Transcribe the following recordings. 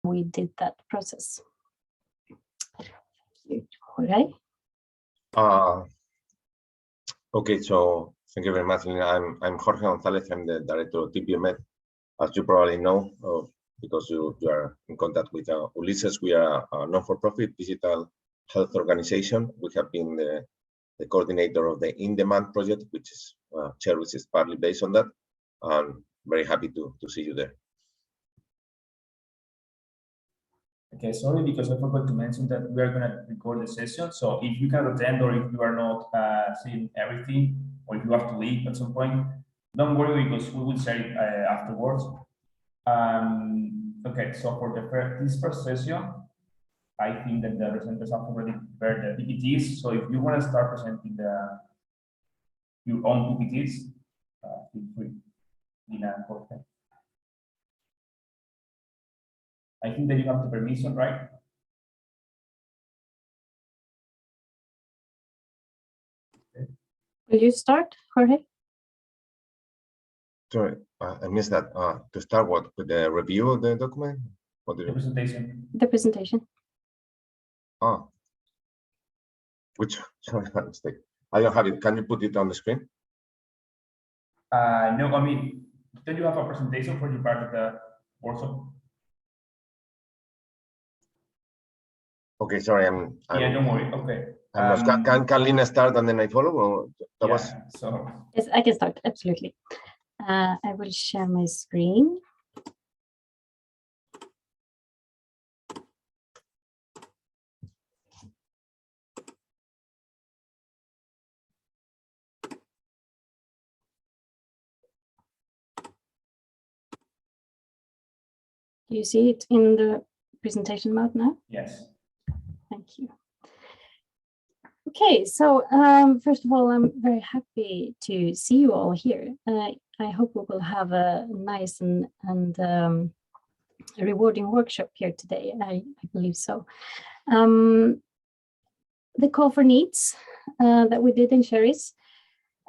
we did that process. Jorge? Okay, so thank you very much, Lina. I'm Jorge González. I'm the director of TPMed. As you probably know, because you are in contact with Ulises, we are a non-for-profit digital health organization. We have been the coordinator of the Indemand project, which is CHERRIES is partly based on that. I'm very happy to see you there. Okay, sorry, because I forgot to mention that we are going to record the session. So if you can attend, or if you are not seeing everything, or if you have to leave at some point, don't worry, because we will share it afterwards. Okay, so for this first session, I think that the presenters have already prepared the PPTs. So if you want to start presenting your own PPTs, feel free. Lina, Jorge. I think that you have the permission, right? Okay. Will you start, Jorge? Sorry, I missed that. To start what? With the review of the document? What the presentation. The presentation. Oh. Which, sorry, mistake. I don't have it. Can you put it on the screen? No, I mean, don't you have a presentation for your part of the workshop? Okay, sorry, yeah, don't worry. Okay. Can Lina start and then I follow? Or that yeah, was... So yes, I can start. Absolutely. I will share my screen. Do you see it in the presentation mode now? Yes. Thank you. Okay, so first of all, I'm very happy to see you all here. I hope we will have a nice and rewarding workshop here today. I believe so. The call for needs that we did in CHERRIES,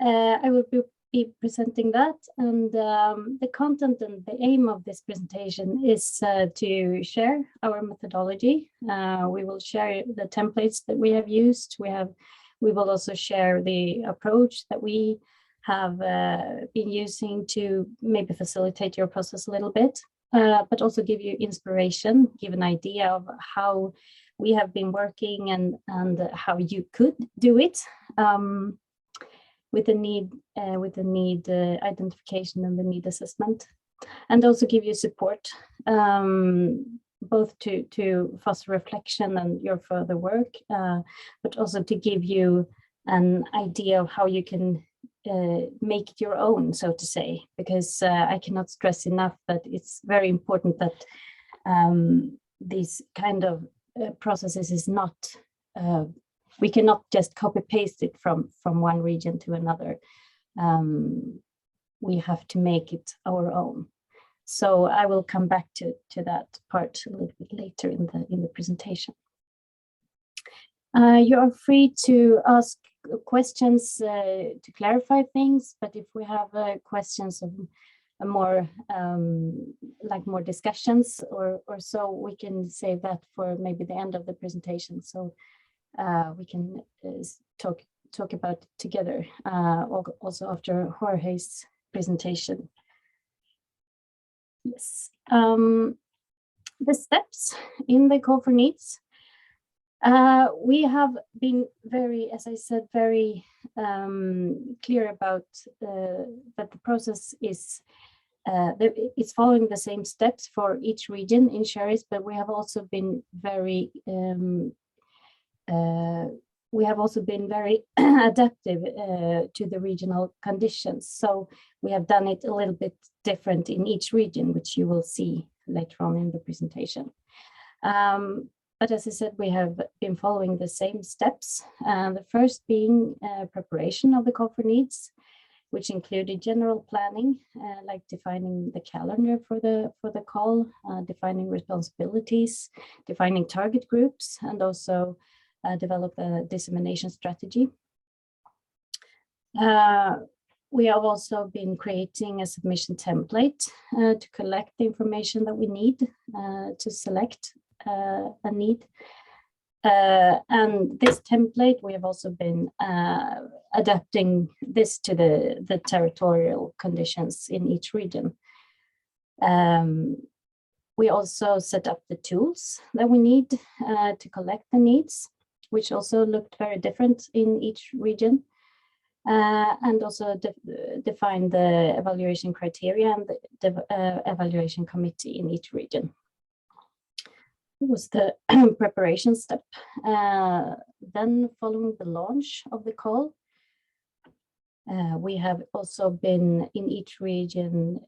I will be presenting that, and the content and the aim of this presentation is to share our methodology. We will share the templates that we have used. We will also share the approach that we have been using to maybe facilitate your process a little bit, but also give you inspiration, give an idea of how we have been working and how you could do it. With the need identification and the need assessment, and also give you support, both to foster reflection and your further work, but also to give you an idea of how you can make it your own, so to say, because I cannot stress enough that it's very important that these kind of processes is not we cannot just copy paste it from one region to another. We have to make it our own. So I will come back to that part a little bit later in the presentation. You are free to ask questions to clarify things, but if we have questions of more more discussions or so, we can save that for maybe the end of the presentation. So we can talk about it together, also after Jorge's presentation. Yes, the steps in the call for needs. We have been very, as I said, very clear about that the process is it's following the same steps for each region in CHERRIES, but we have also been very adaptive to the regional conditions. So we have done it a little bit different in each region, which you will see later on in the presentation. But as I said, we have been following the same steps. The first being preparation of the call for needs, which included general planning, like defining the calendar for the call, defining responsibilities, defining target groups, and also develop a dissemination strategy. We have also been creating a submission template to collect the information that we need to select a need. And this template, we have also been adapting this to the territorial conditions in each region. We also set up the tools that we need to collect the needs, which also looked very different in each region. And also define the evaluation criteria and the evaluation committee in each region. It was the preparation step. Then following the launch of the call, we have also been in each region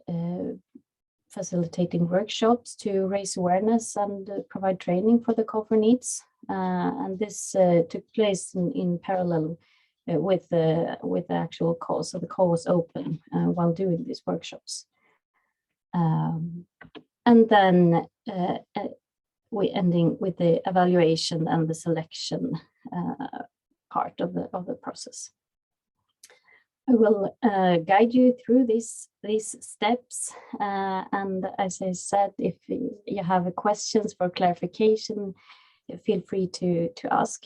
facilitating workshops to raise awareness and provide training for the call for needs. And this took place in parallel with the actual call. So the call was open while doing these workshops. And then we ending with the evaluation and the selection part of the process. I will guide you through these steps. And as I said, if you have questions for clarification, feel free to ask.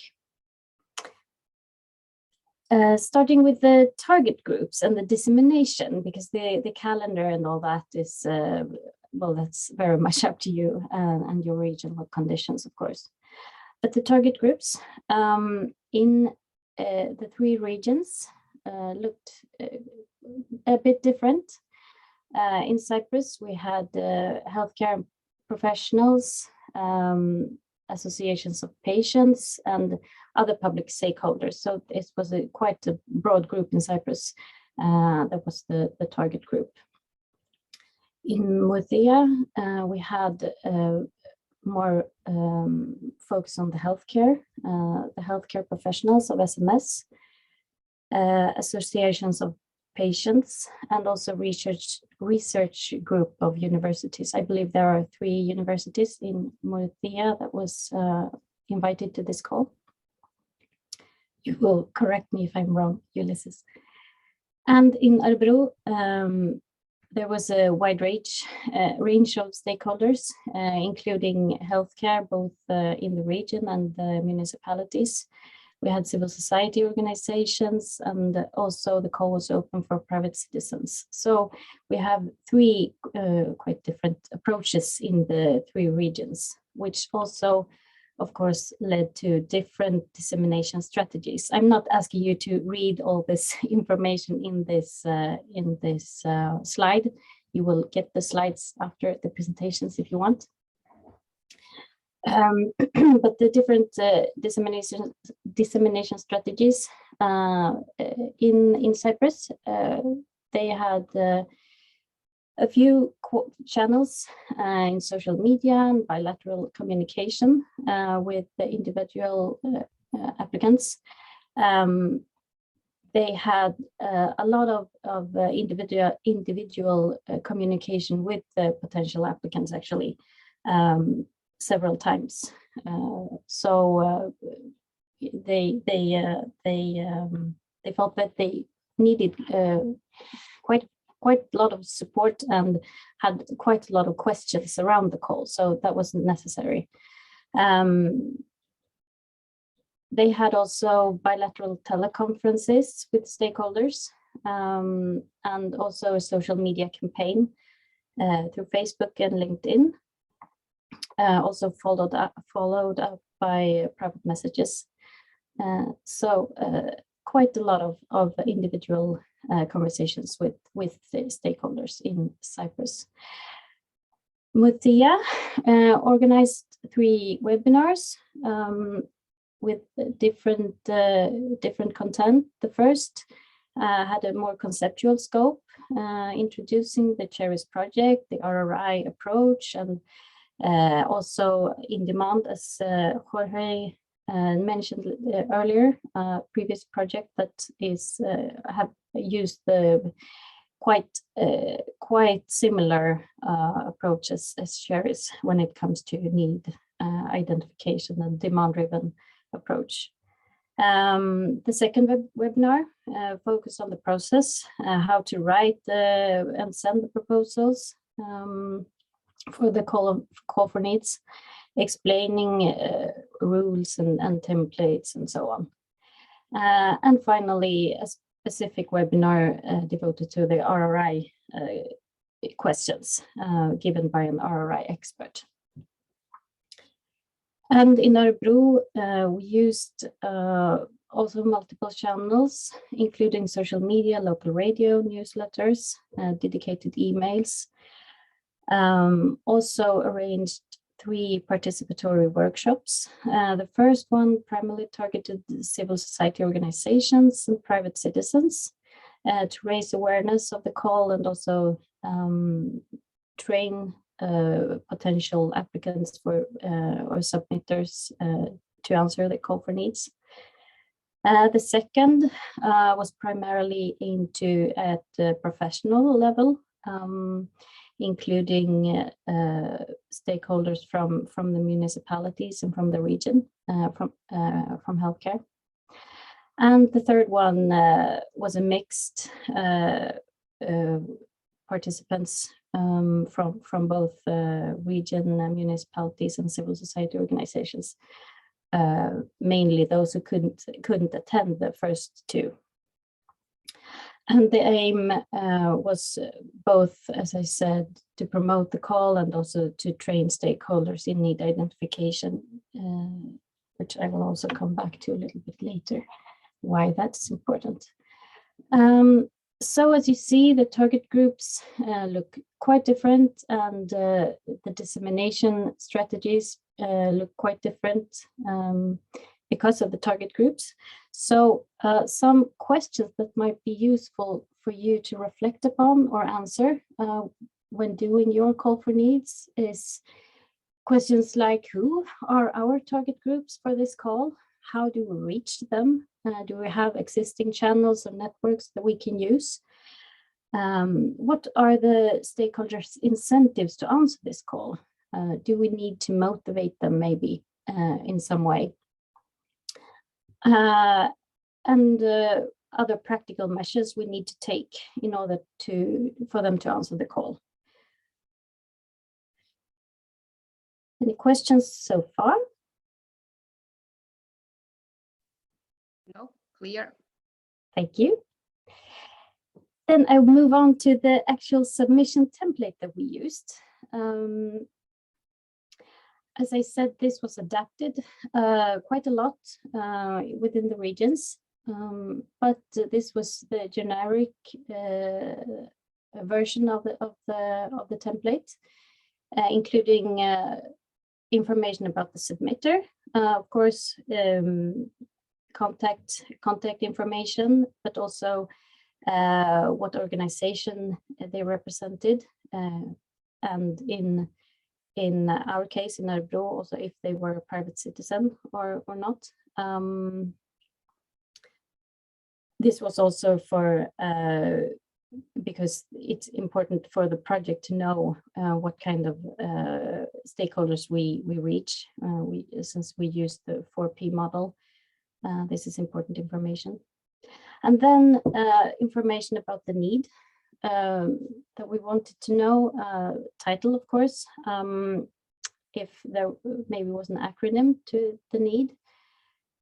Starting with the target groups and the dissemination, because the calendar and all that is, well, that's very much up to you and your regional conditions, of course. But the target groups in the 3 regions looked a bit different. In Cyprus, we had healthcare professionals, associations of patients, and other public stakeholders. So it was quite a broad group in Cyprus. That was the target group. In Murcia, we had more focus on the healthcare professionals of SMS, associations of patients, and also research group of universities. I believe there are 3 universities in Murcia that was invited to this call. You will correct me if I'm wrong, Ulysses. And in Örebro, there was a wide range of stakeholders, including healthcare, both in the region and the municipalities. We had civil society organizations, and also the call was open for private citizens. So we have 3 quite different approaches in the 3 regions, which also, of course, led to different dissemination strategies. I'm not asking you to read all this information in this slide. You will get the slides after the presentations if you want. But the different dissemination strategies in Cyprus, they had a few channels in social media and bilateral communication with the individual applicants. They had a lot of individual communication with the potential applicants, actually, several times. So they felt that they needed quite a lot of support and had quite a lot of questions around the call, so that wasn't necessary. They had also bilateral teleconferences with stakeholders, and also a social media campaign through Facebook and LinkedIn, also followed up by private messages. So quite a lot of individual conversations with the stakeholders in Cyprus. Murcia organized 3 webinars with different content. The first had a more conceptual scope, introducing the CHERRIES project, the RRI approach, and also Indemand, as Jorge mentioned earlier, previous project that is have used the quite similar approaches as CHERRIES when it comes to need identification and demand-driven approach. The second webinar focused on the process, how to write and send the proposals for the call for needs, explaining rules and templates and so on. And finally, a specific webinar devoted to the RRI questions given by an RRI expert. And in Örebro, we used also multiple channels, including social media, local radio, newsletters, dedicated emails. Also arranged 3 participatory workshops. The first one primarily targeted civil society organizations and private citizens to raise awareness of the call and also train potential applicants for or submitters to answer the call for needs. The second was primarily aimed at the professional level, including stakeholders from the municipalities and from the region, from healthcare. And the third one was a mixed participants from both region, municipalities and civil society organizations, mainly those who couldn't attend the first 2. And the aim was both, as I said, to promote the call and also to train stakeholders in need identification, which I will also come back to a little bit later, why that's important. So as you see, the target groups look quite different, and the dissemination strategies look quite different because of the target groups. So some questions that might be useful for you to reflect upon or answer when doing your call for needs is questions like, who are our target groups for this call? How do we reach them? Do we have existing channels or networks that we can use? What are the stakeholders' incentives to answer this call? Do we need to motivate them maybe in some way? And other practical measures we need to take in order for them to answer the call. Any questions so far? No, clear. Thank you. Then I will move on to the actual submission template that we used. As I said, this was adapted quite a lot within the regions, but this was the generic version of the template, including information about the submitter, of course, contact information, but also what organization they represented, and in our case in Örebro, also if they were a private citizen or not. This was also for because it's important for the project to know what kind of stakeholders we reach. Since we use the 4P model, this is important information. And then information about the need that we wanted to know, title, of course, if there maybe was an acronym to the need,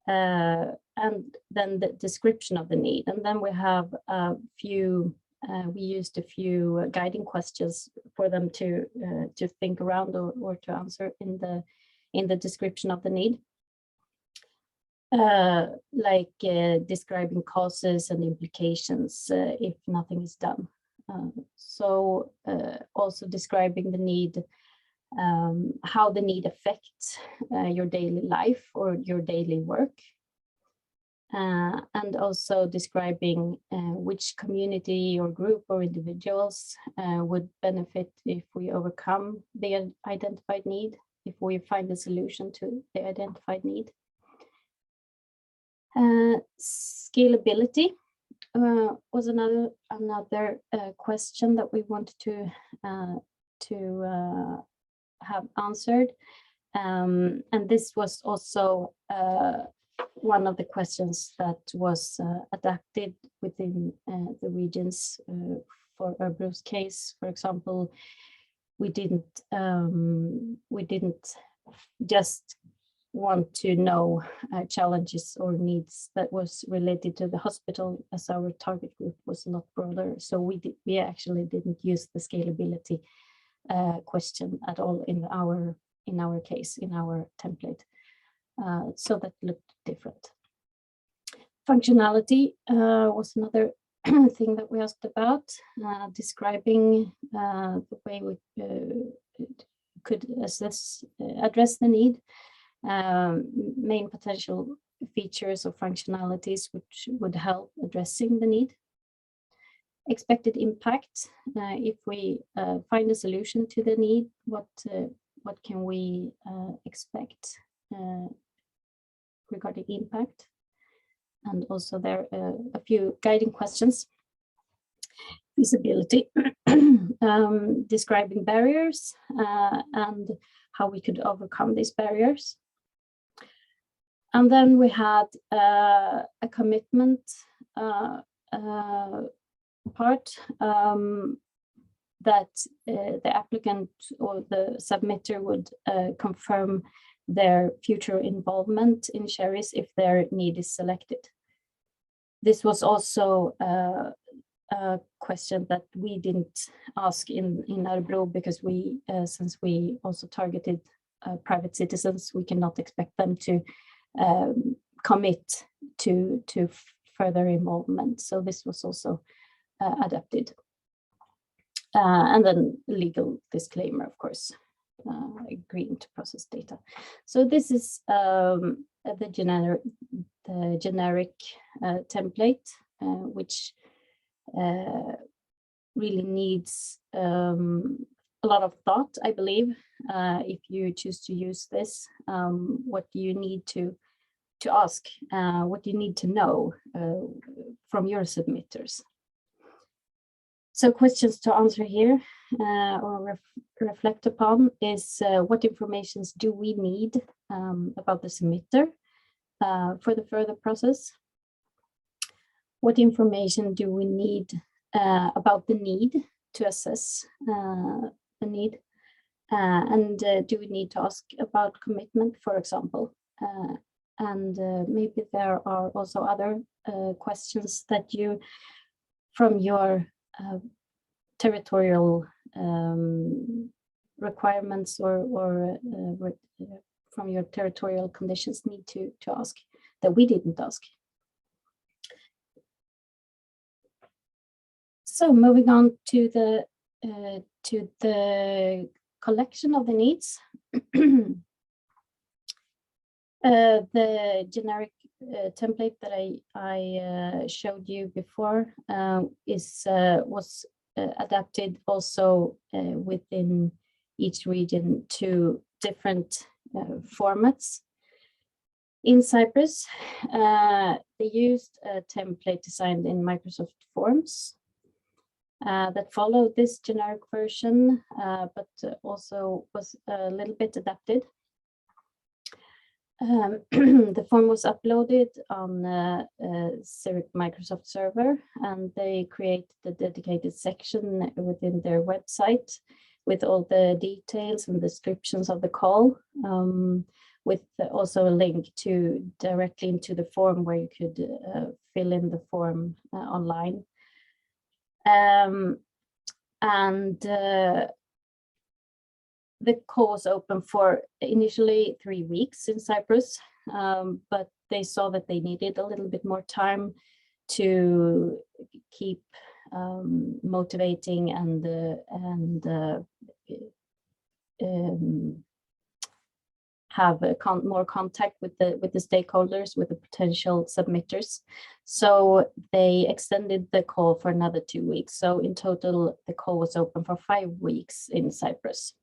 and then the description of the need. And then we have a few, we used a few guiding questions for them to think around or to answer in the description of the need. Like describing causes and implications if nothing is done. So also describing the need, how the need affects your daily life or your daily work. And also describing which community or group or individuals would benefit if we overcome the identified need, if we find a solution to the identified need. Scalability was another question that we wanted to have answered, and this was also one of the questions that was adapted within the regions for Örebro's case. For example, we didn't just want to know challenges or needs that was related to the hospital, as our target group was a lot broader. So we actually didn't use the scalability question at all in our case, in our template. So that looked different. Functionality was another thing that we asked about, describing the way we could address the need, main potential features or functionalities which would help addressing the need. Expected impact, if we find a solution to the need, what can we expect regarding impact? And also there are a few guiding questions. Feasibility, describing barriers and how we could overcome these barriers. And then we had a commitment part that the applicant or the submitter would confirm their future involvement in CHERRIES if their need is selected. This was also a question that we didn't ask in Örebro because we, since we also targeted private citizens, we cannot expect them to commit to further involvement. So this was also adapted. And then legal disclaimer, of course, agreeing to process data. So this is the generic template, which really needs a lot of thought, I believe. If you choose to use this, what do you need to ask? What do you need to know from your submitters? So questions to answer here or reflect upon is what information do we need about the submitter for the further process? What information do we need about the need to assess the need? And do we need to ask about commitment, for example? And maybe there are also other questions that you, from your territorial requirements or from your territorial conditions need to ask that we didn't ask. So moving on to the collection of the needs. The generic template that I showed you before was adapted also within each region to different formats. In Cyprus, they used a template designed in Microsoft Forms that followed this generic version, but also was a little bit adapted. The form was uploaded on CHERRIES Microsoft server, and they created a dedicated section within their website with all the details and descriptions of the call, with also a link to directly into the form where you could fill in the form online. The call was open for initially 3 weeks in Cyprus, but they saw that they needed a little bit more time to keep motivating and have more contact with the stakeholders, with the potential submitters. So they extended the call for another 2 weeks. So in total, the call was open for 5 weeks in Cyprus.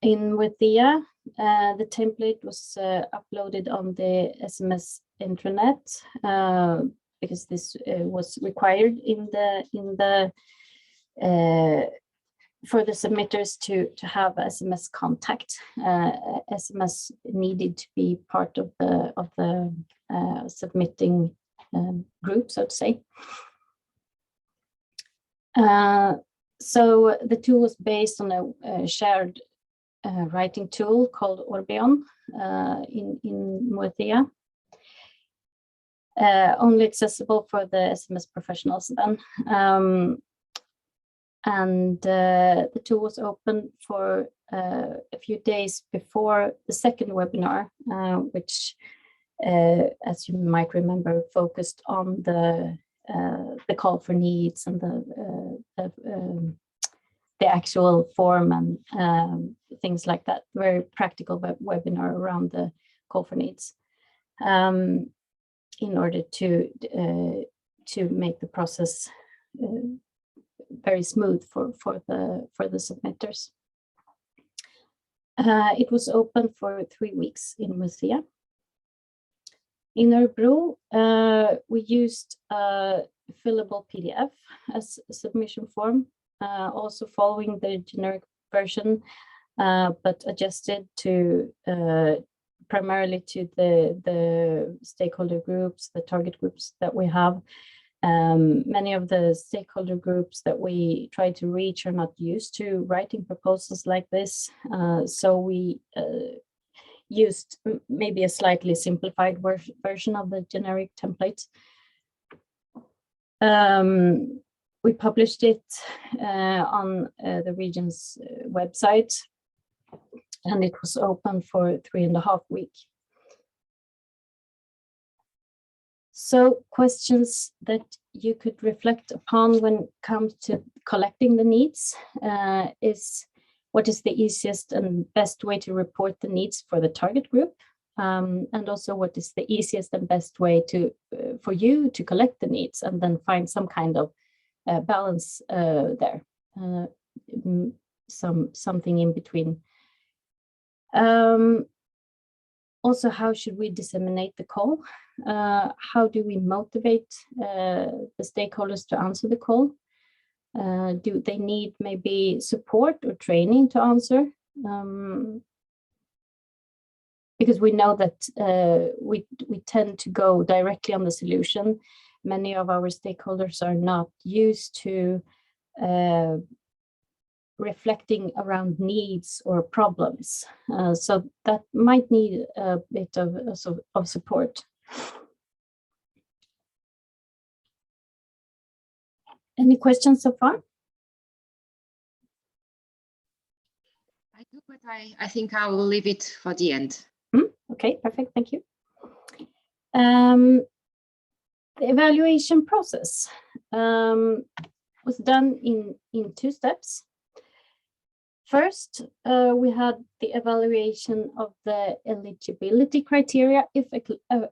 In Withia, the template was uploaded on the SMS intranet because this was required in the for the submitters to have SMS contact. SMS needed to be part of the submitting group, so to say. So the tool was based on a shared writing tool called Orbeon in Moethea. Only accessible for the SMS professionals then. And the tool was open for a few days before the second webinar, which, as you might remember, focused on the call for needs and the actual form and things like that. Very practical webinar around the call for needs, in order to make the process very smooth for the submitters. It was open for 3 weeks in Moethea. In Örebro, we used a fillable PDF as a submission form, also following the generic version, but adjusted to primarily to the stakeholder groups, the target groups that we have. Many of the stakeholder groups that we try to reach are not used to writing proposals like this, so we used maybe a slightly simplified version of the generic template. We published it on the region's website, and it was open for 3.5 weeks. So questions that you could reflect upon when it comes to collecting the needs is, what is the easiest and best way to report the needs for the target group? And also, what is the easiest and best way for you to collect the needs and then find some kind of balance there, something in between. Also, how should we disseminate the call? How do we motivate the stakeholders to answer the call? Do they need maybe support or training to answer? Because we know that we tend to go directly on the solution. Many of our stakeholders are not used to reflecting around needs or problems. So that might need a bit of support. Any questions so far? I do, but I think I will leave it for the end. Okay, perfect, thank you. The evaluation process was done in 2 steps. First, we had the evaluation of the eligibility criteria, if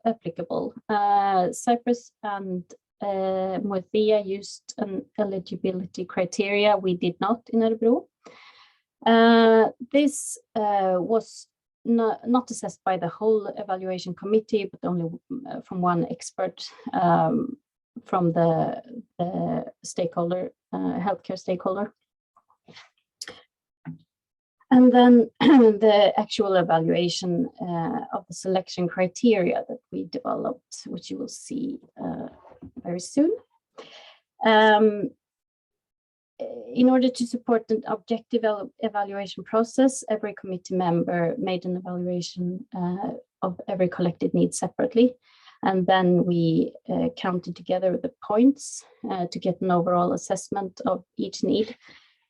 applicable. Cyprus and Moethea used an eligibility criteria. We did not in Örebro. This was not assessed by the whole evaluation committee, but only from one expert from the stakeholder, healthcare stakeholder. And then the actual evaluation of the selection criteria that we developed, which you will see very soon. In order to support an objective evaluation process, every committee member made an evaluation of every collected need separately. And then we counted together the points to get an overall assessment of each need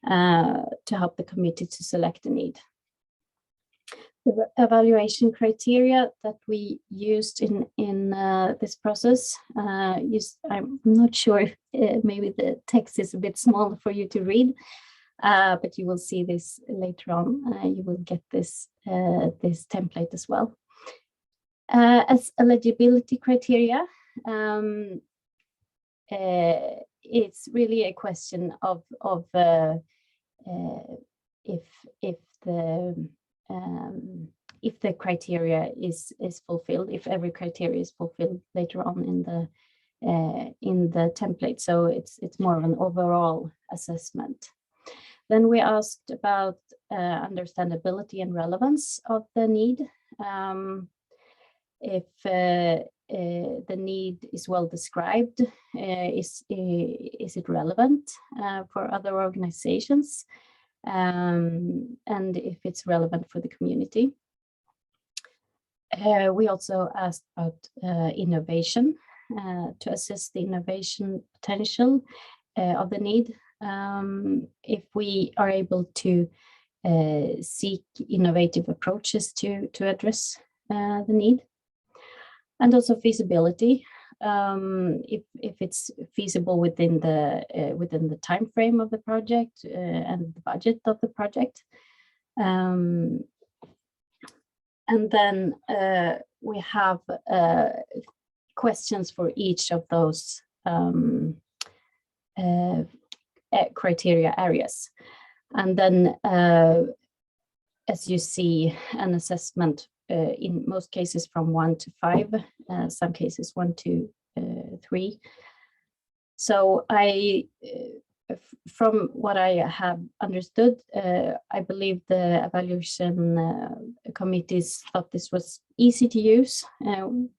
to help the committee to select a need. The evaluation criteria that we used in this process, I'm not sure, maybe the text is a bit small for you to read, but you will see this later on. You will get this template as well. As eligibility criteria, it's really a question of if the criteria is fulfilled, if every criteria is fulfilled later on in the template. So it's more of an overall assessment. Then we asked about understandability and relevance of the need. If the need is well described, is it relevant for other organizations, and if it's relevant for the community. We also asked about innovation, to assess the innovation potential of the need, if we are able to seek innovative approaches to address the need, and also feasibility, if it's feasible within the time frame of the project and the budget of the project. And then we have questions for each of those criteria areas. And then, as you see, an assessment in most cases from 1 to 5, some cases 1 to 3. So from what I have understood, I believe the evaluation committees thought this was easy to use,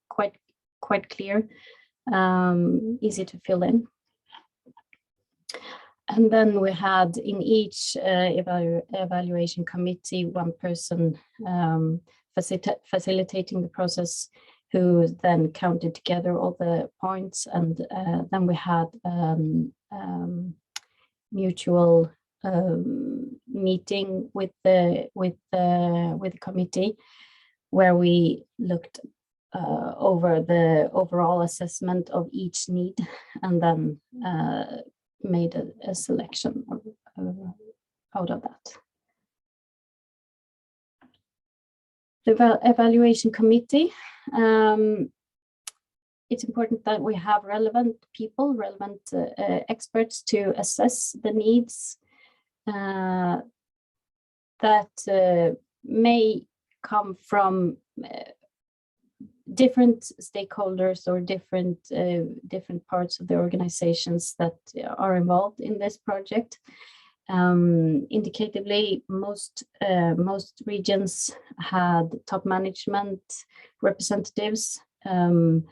quite clear, easy to fill in. And then we had in each evaluation committee one person facilitating the process, who then counted together all the points, and then we had mutual meeting with the committee, where we looked over the overall assessment of each need, and then made a selection out of that. The evaluation committee, it's important that we have relevant people, relevant experts to assess the needs that may come from different stakeholders or different parts of the organizations that are involved in this project. Indicatively, most regions had top management representatives, in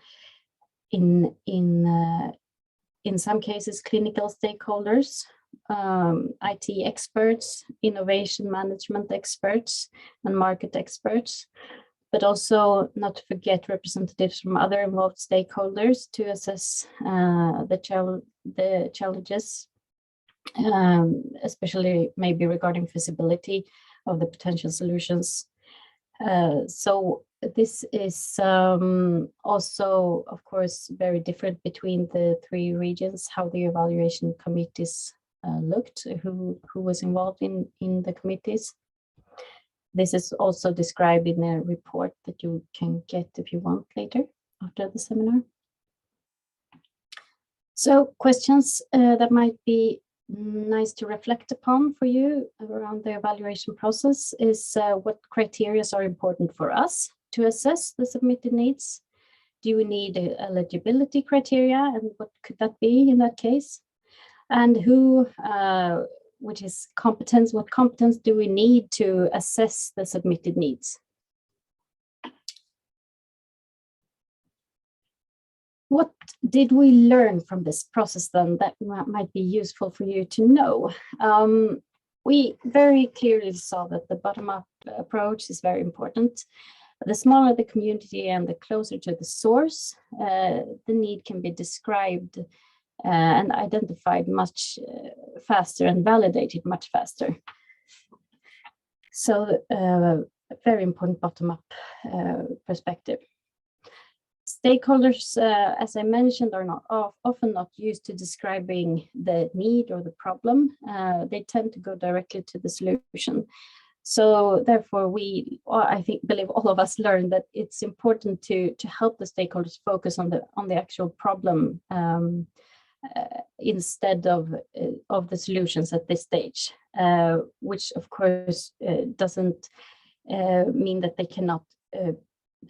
some cases clinical stakeholders, IT experts, innovation management experts, and market experts, but also not to forget representatives from other involved stakeholders to assess the challenges, especially maybe regarding feasibility of the potential solutions. So this is also, of course, very different between the 3 regions, how the evaluation committees looked, who was involved in the committees. This is also described in a report that you can get if you want later after the seminar. So questions that might be nice to reflect upon for you around the evaluation process is what criteria are important for us to assess the submitted needs. Do we need eligibility criteria, and what could that be in that case? And which is competence, what competence do we need to assess the submitted needs? What did we learn from this process then that might be useful for you to know? We very clearly saw that the bottom-up approach is very important. The smaller the community and the closer to the source, the need can be described and identified much faster and validated much faster. So a very important bottom-up perspective. Stakeholders, as I mentioned, are often not used to describing the need or the problem. They tend to go directly to the solution. So therefore, I believe all of us learned that it's important to help the stakeholders focus on the actual problem instead of the solutions at this stage, which of course doesn't mean that they cannot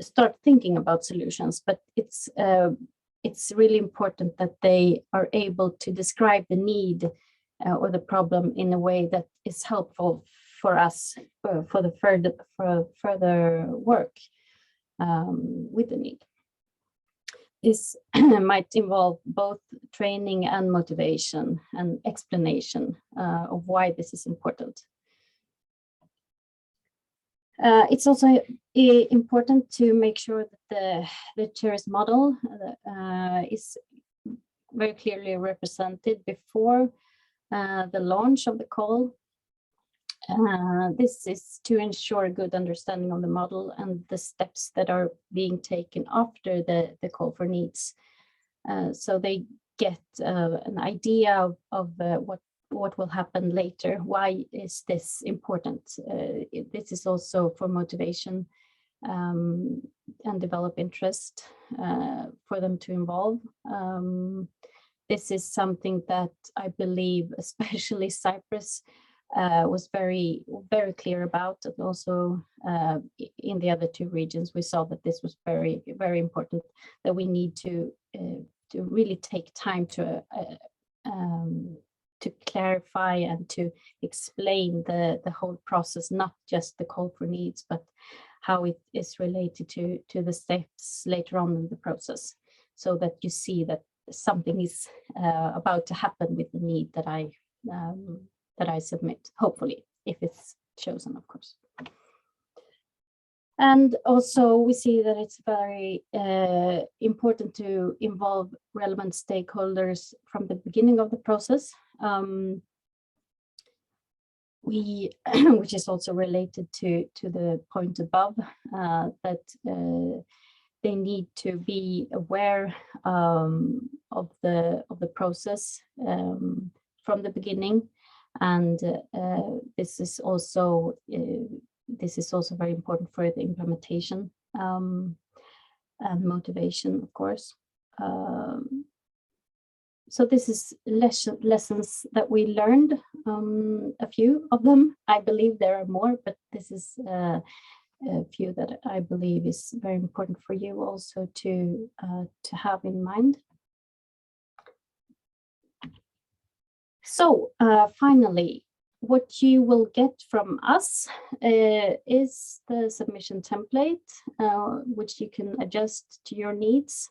start thinking about solutions, but it's really important that they are able to describe the need or the problem in a way that is helpful for us for the further work with the need. This might involve both training and motivation and explanation of why this is important. It's also important to make sure that the CHERRIES model is very clearly represented before the launch of the call. This is to ensure a good understanding of the model and the steps that are being taken after the call for needs. So they get an idea of what will happen later. Why is this important? This is also for motivation and develop interest for them to involve. This is something that I believe especially Cyprus was very clear about, and also in the other two regions we saw that this was very important, that we need to really take time to clarify and to explain the whole process, not just the call for needs, but how it is related to the steps later on in the process, so that you see that something is about to happen with the need that I submit, hopefully, if it's chosen, of course. And also we see that it's very important to involve relevant stakeholders from the beginning of the process, which is also related to the point above, that they need to be aware of the process from the beginning, and this is also very important for the implementation and motivation, of course. So this is lessons that we learned, a few of them. I believe there are more, but this is a few that I believe is very important for you also to have in mind. So finally, what you will get from us is the submission template, which you can adjust to your needs.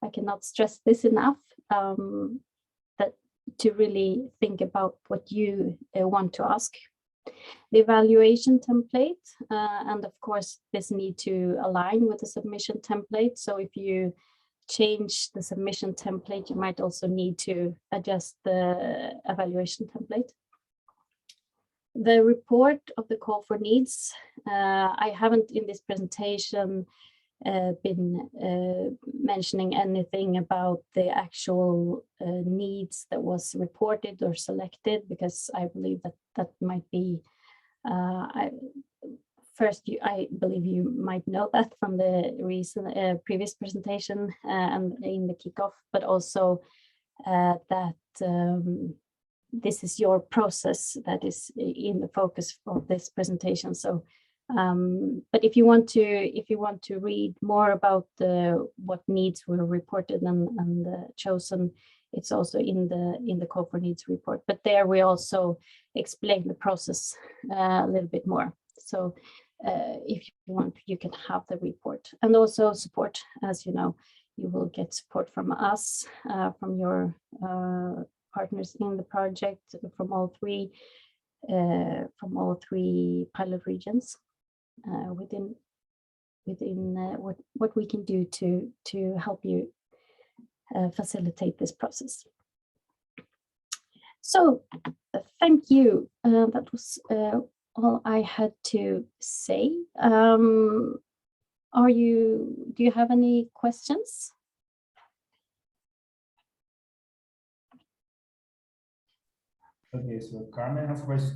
I cannot stress this enough, that to really think about what you want to ask. The evaluation template, and of course this need to align with the submission template. So if you change the submission template, you might also need to adjust the evaluation template. The report of the call for needs, I haven't in this presentation been mentioning anything about the actual needs that was reported or selected, because I believe that might be, I believe you might know that from the recent previous presentation and in the kickoff, but also that this is your process that is in the focus of this presentation. So, but if you want to read more about what needs were reported and chosen, it's also in the call for needs report. But there we also explain the process a little bit more. So if you want, you can have the report, and also support. As you know, you will get support from us, from your partners in the project, from all three pilot regions, within what we can do to help you facilitate this process. So thank you. That was all I had to say. Do you have any questions? Okay, so Carmen has raised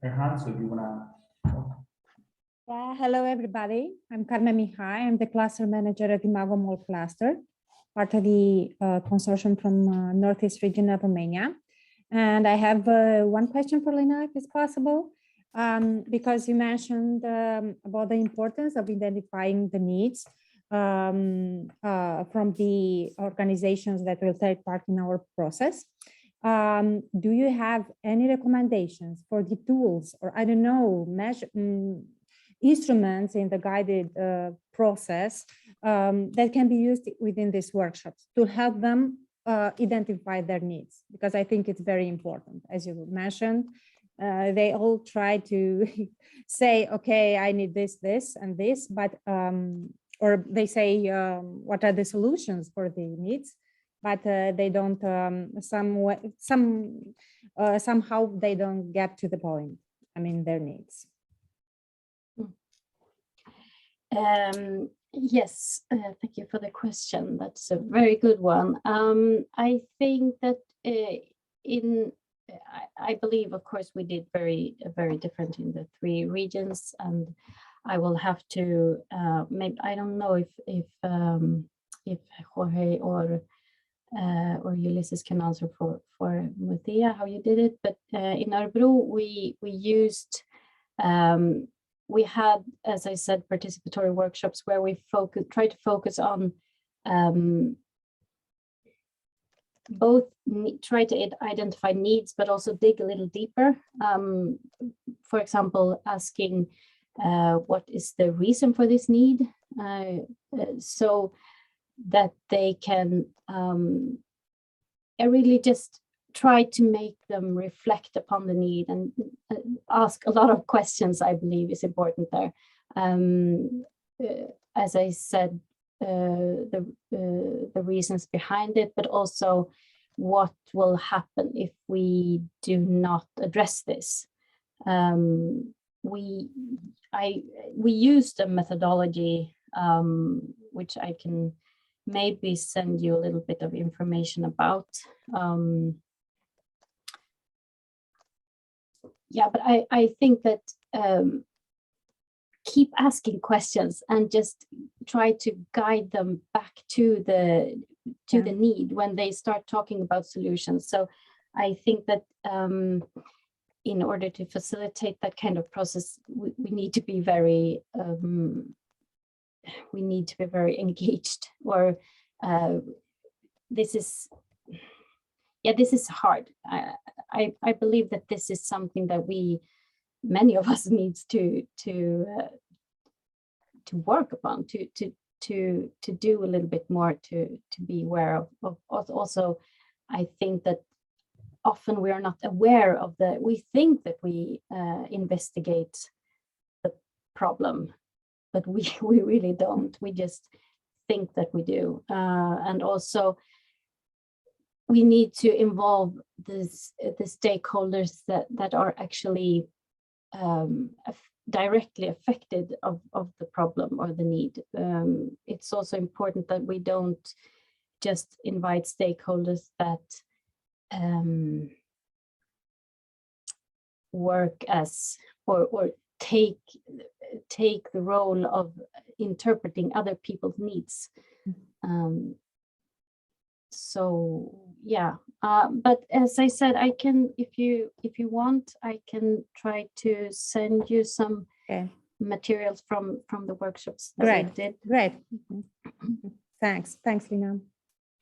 her hand, so if you wanna. Yeah, hello everybody. I'm Carmen Mihai. I'm the cluster manager at Imago Mall Cluster, part of the consortium from Northeast region of Romania. And I have one question for Lina, if it's possible, because you mentioned about the importance of identifying the needs from the organizations that will take part in our process. Do you have any recommendations for the tools, or I don't know, instruments in the guided process that can be used within these workshops to help them identify their needs? Because I think it's very important, as you mentioned. They all try to say, okay, I need this, this, and this, but or they say what are the solutions for the needs, but they don't somehow they don't get to the point. I mean, their needs. Yes, thank you for the question. That's a very good one. I think that I believe, of course, we did very different in the 3 regions, and I will have to maybe, I don't know if Jorge or Ulysses can answer for Muthia how you did it, but in Örebro we used we had, as I said, participatory workshops where we try to focus on both try to identify needs, but also dig a little deeper. For example, asking what is the reason for this need, so that they can really just try to make them reflect upon the need and ask a lot of questions. I believe is important there. As I said, the reasons behind it, but also what will happen if we do not address this. We used a methodology which I can maybe send you a little bit of information about. Yeah, but I think that keep asking questions and just try to guide them back to the need when they start talking about solutions. So I think that in order to facilitate that kind of process, we need to be very engaged. Or this is hard. I believe that this is something that many of us needs to work upon, to do a little bit more, to be aware of. Also, I think that often we are not aware of we think that we investigate the problem, but we really don't. We just think that we do. And also we need to involve the stakeholders that are actually directly affected of the problem or the need. It's also important that we don't just invite stakeholders that work as or take the role of interpreting other people's needs. So yeah, but as I said, I can, if you want, I can try to send you some materials from the workshops that we did. Great. Thanks, Lina.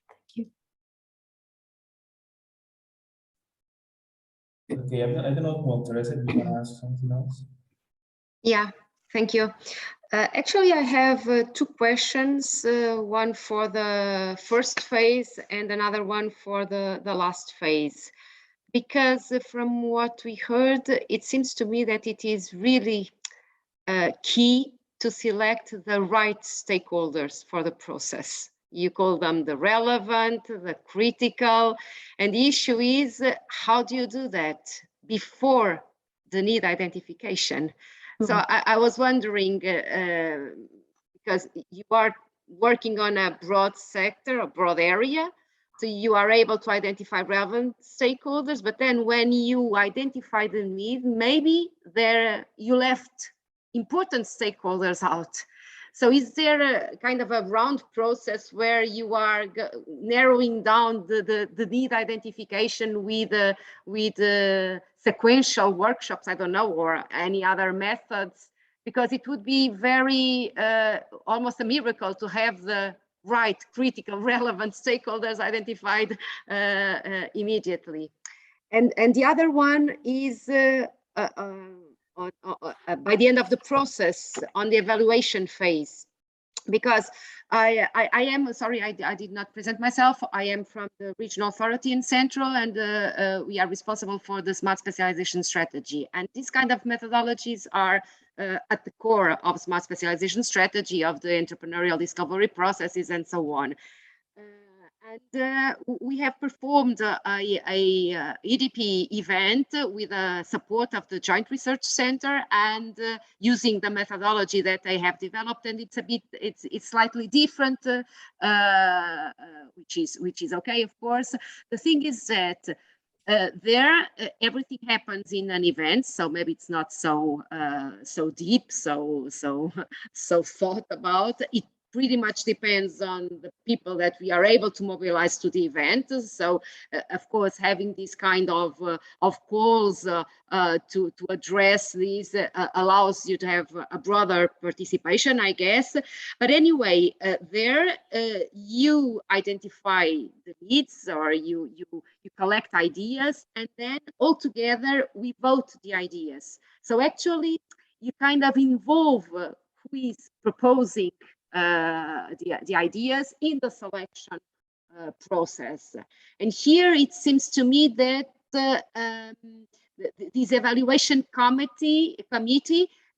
Thank you. Okay, I don't know, Teresa, if you want to ask something else? Yeah, thank you. Actually, I have 2 questions, one for the first phase and another one for the last phase. Because from what we heard, it seems to me that it is really key to select the right stakeholders for the process. You call them the relevant, the critical, and the issue is how do you do that before the need identification? So I was wondering, because you are working on a broad sector, a broad area, so you are able to identify relevant stakeholders, but then when you identify the need, maybe you left important stakeholders out. So is there a kind of a round process where you are narrowing down the need identification with sequential workshops, I don't know, or any other methods? Because it would be very, almost a miracle to have the right, critical, relevant stakeholders identified immediately. And the other one is by the end of the process on the evaluation phase. Because I am, sorry, I did not present myself. I am from the regional authority in Central, and we are responsible for the smart specialization strategy. And these kind of methodologies are at the core of smart specialization strategy, of the entrepreneurial discovery processes, and so on. We have performed a EDP event with the support of the Joint Research Center, and using the methodology that they have developed, and it's slightly different, which is okay, of course. The thing is that everything happens in an event, so maybe it's not so deep, so thought about. It pretty much depends on the people that we are able to mobilize to the event. So, of course, having this kind of calls to address these allows you to have a broader participation, I guess. But anyway, you identify the needs, or you collect ideas, and then all together we vote the ideas. So actually, you kind of involve who is proposing the ideas in the selection process. And here it seems to me that this evaluation committee,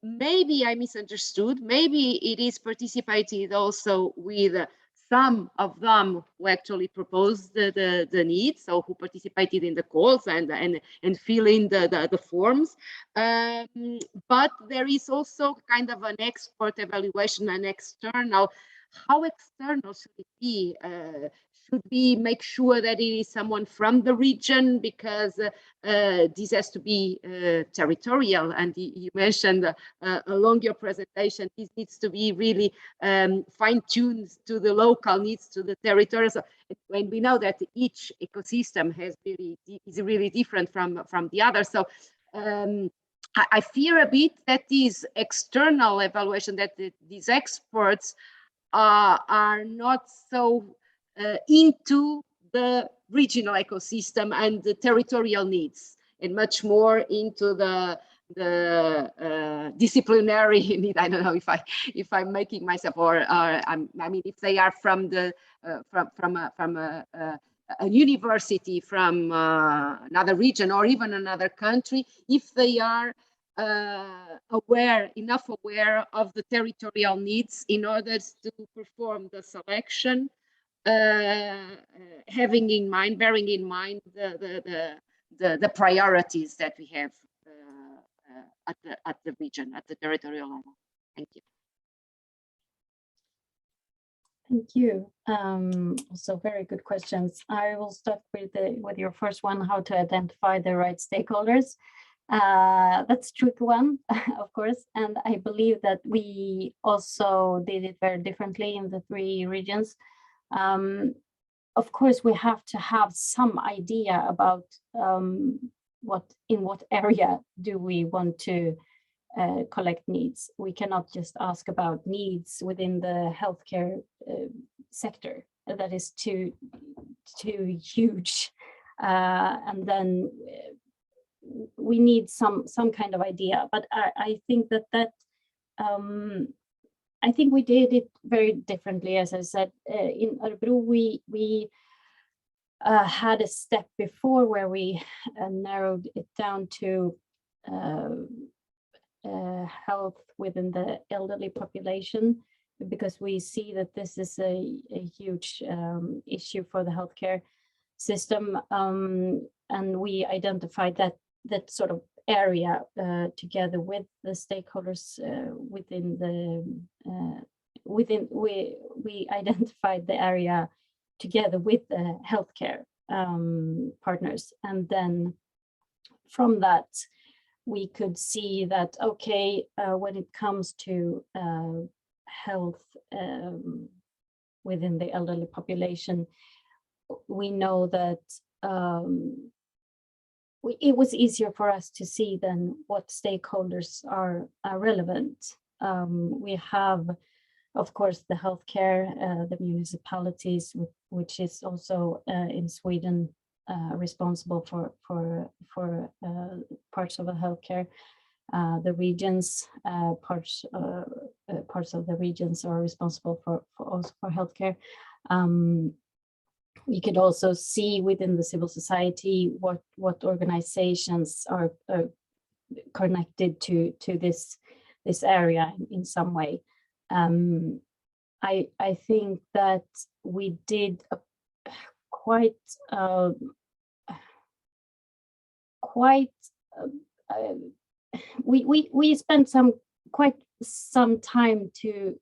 maybe I misunderstood, maybe it is participated also with some of them who actually proposed the needs, so who participated in the calls and fill in the forms. But there is also kind of an expert evaluation, an external. How external should it be? Should we make sure that it is someone from the region, because this has to be territorial? And you mentioned along your presentation, this needs to be really fine-tuned to the local needs, to the territory. So when we know that each ecosystem is really different from the other, so I fear a bit that this external evaluation, that these experts are not so into the regional ecosystem and the territorial needs, and much more into the disciplinary need. I don't know if I'm making myself, or I mean, if they are from the from a university, from another region, or even another country, if they are enough aware of the territorial needs in order to perform the selection, bearing in mind the priorities that we have at the region, at the territorial level. Thank you. Thank you. Also very good questions. I will start with your first one, how to identify the right stakeholders. That's a tricky one, of course, and I believe that we also did it very differently in the 3 regions. Of course, we have to have some idea about in what area do we want to collect needs. We cannot just ask about needs within the healthcare sector. That is too huge, and then we need some kind of idea. But I think that I think we did it very differently. As I said, in Örebro, we had a step before where we narrowed it down to health within the elderly population, because we see that this is a huge issue for the healthcare system, and we identified that sort of area together with the stakeholders we identified the area together with the healthcare partners, and then from that we could see that, okay, when it comes to health within the elderly population, we know that it was easier for us to see then what stakeholders are relevant. We have of course, the healthcare, the municipalities, which is also in Sweden responsible for parts of the healthcare. The regions, parts of the regions are responsible for also for healthcare. You could also see within the civil society what organizations are connected to this area in some way. I think that we did we spent quite some time to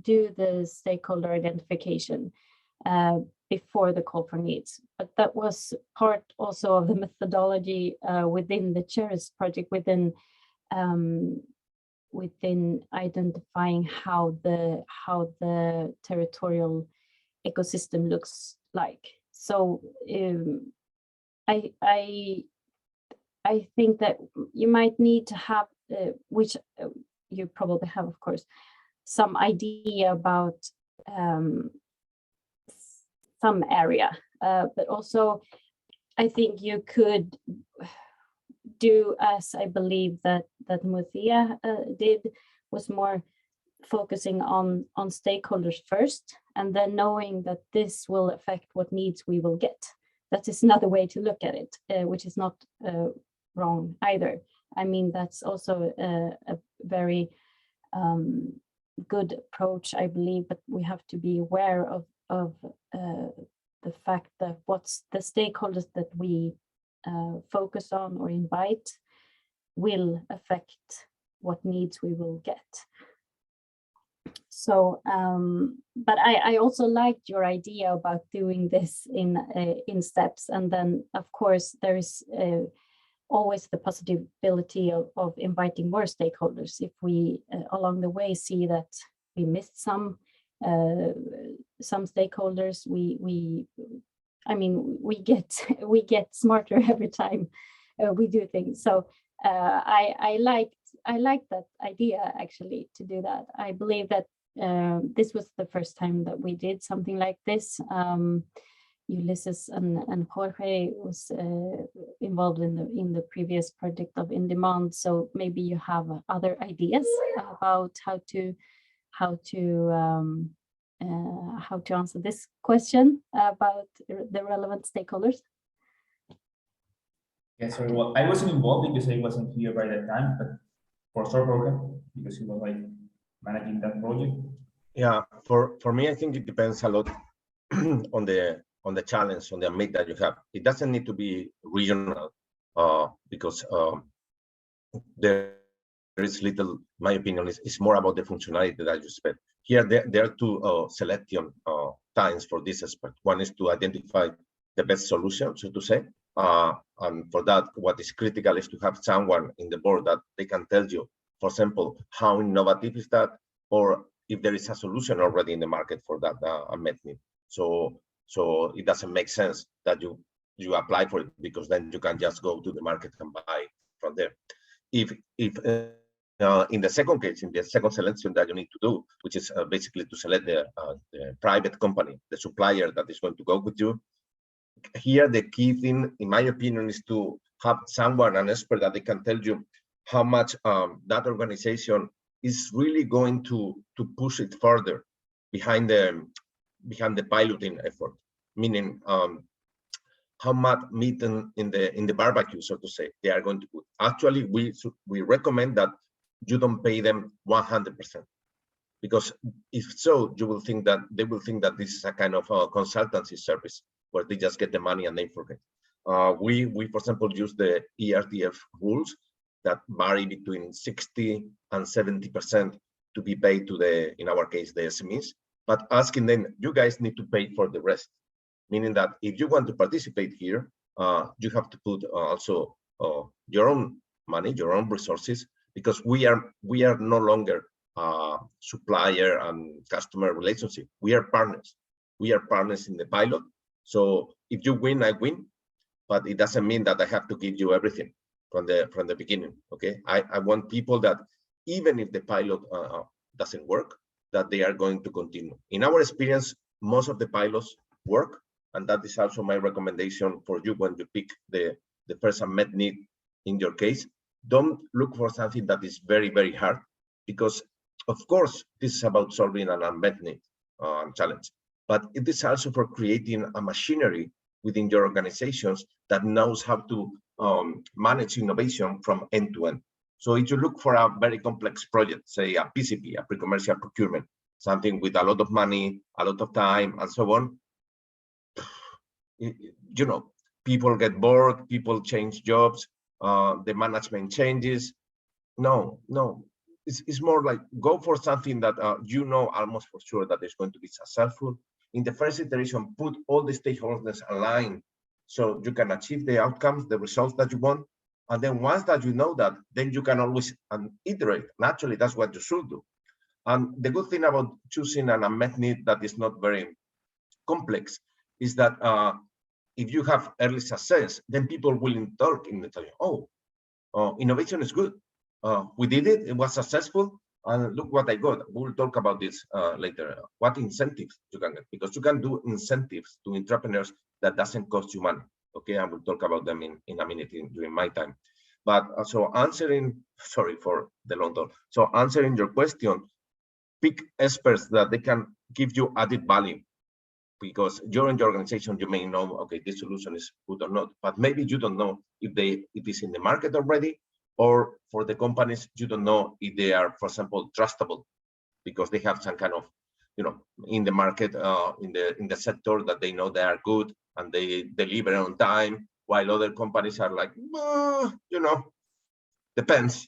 do the stakeholder identification before the call for needs, but that was part also of the methodology within the CHERRIES project, within identifying how the territorial ecosystem looks like. So I think that you might need to have, which you probably have, of course, some idea about some area, but also I think you could do as I believe that Muthia did, was more focusing on stakeholders first, and then knowing that this will affect what needs we will get. That is another way to look at it, which is not wrong either. I mean, that's also a very good approach, I believe, but we have to be aware of the fact that what's the stakeholders that we focus on or invite will affect what needs we will get. So, but I also liked your idea about doing this in steps, and then of course there is always the possibility of inviting more stakeholders if we along the way see that we missed some stakeholders. I mean, we get smarter every time we do things. So I like that idea actually to do that. I believe that this was the first time that we did something like this. Ulysses and Jorge was involved in the previous project of Indemand, so maybe you have other ideas about how to answer this question about the relevant stakeholders. Yeah, sorry, well, I wasn't involved because I wasn't here by that time, but for sure, program, because he was like managing that project. Yeah, for me, I think it depends a lot on the challenge, on the need that you have. It doesn't need to be regional, because there is little, my opinion is more about the functionality that you expect. Here, there are two selection times for this aspect. One is to identify the best solution, so to say. And for that, what is critical is to have someone in the board that they can tell you, for example, how innovative is that, or if there is a solution already in the market for that unmet need. So it doesn't make sense that you apply for it, because then you can just go to the market and buy from there. If in the second case, in the second selection that you need to do, which is basically to select the private company, the supplier that is going to go with you. Here, the key thing, in my opinion, is to have someone, an expert, that they can tell you how much that organization is really going to push it further behind the piloting effort. Meaning, how much meat in the barbecue, so to say, they are going to put. Actually, we recommend that you don't pay them 100%, because if so, you will think that they will think that this is a kind of a consultancy service where they just get the money and they forget. We for example, use the ERTF rules that vary between 60 and 70% to be paid to in our case, the SMEs, but asking them, you guys need to pay for the rest. Meaning that if you want to participate here, you have to put also your own money, your own resources, because we are no longer supplier and customer relationship. We are partners. We are partners in the pilot. So if you win, I win, but it doesn't mean that I have to give you everything from the beginning. Okay, I want people that even if the pilot doesn't work, that they are going to continue. In our experience, most of the pilots work, and that is also my recommendation for you when you pick the first unmet need in your case. Don't look for something that is very, very hard, because of course, this is about solving an unmet need challenge, but it is also for creating a machinery within your organizations that knows how to manage innovation from end to end. So if you look for a very complex project, say a PCP, a pre-commercial procurement, something with a lot of money, a lot of time, and so on, you know, people get bored, people change jobs, the management changes. No, it's more like go for something that you know almost for sure that is going to be successful. In the first iteration, put all the stakeholders aligned so you can achieve the outcomes, the results that you want. And then once that you know that, then you can always iterate. Naturally, that's what you should do. And the good thing about choosing an unmet need that is not very complex is that if you have early success, then people will talk in the time, oh, innovation is good. We did it, it was successful, and look what I got. We'll talk about this later. What incentives you can get, because you can do incentives to entrepreneurs that doesn't cost you money. Okay, I will talk about them in a minute during my time. But so answering, sorry for the long talk. So answering your question, pick experts that they can give you added value, because you're in your organization, you may know, okay, this solution is good or not, but maybe you don't know if it is in the market already, or for the companies, you don't know if they are, for example, trustable, because they have some kind of, you know, in the market, in the sector that they know they are good and they deliver on time, while other companies are like, you know, depends.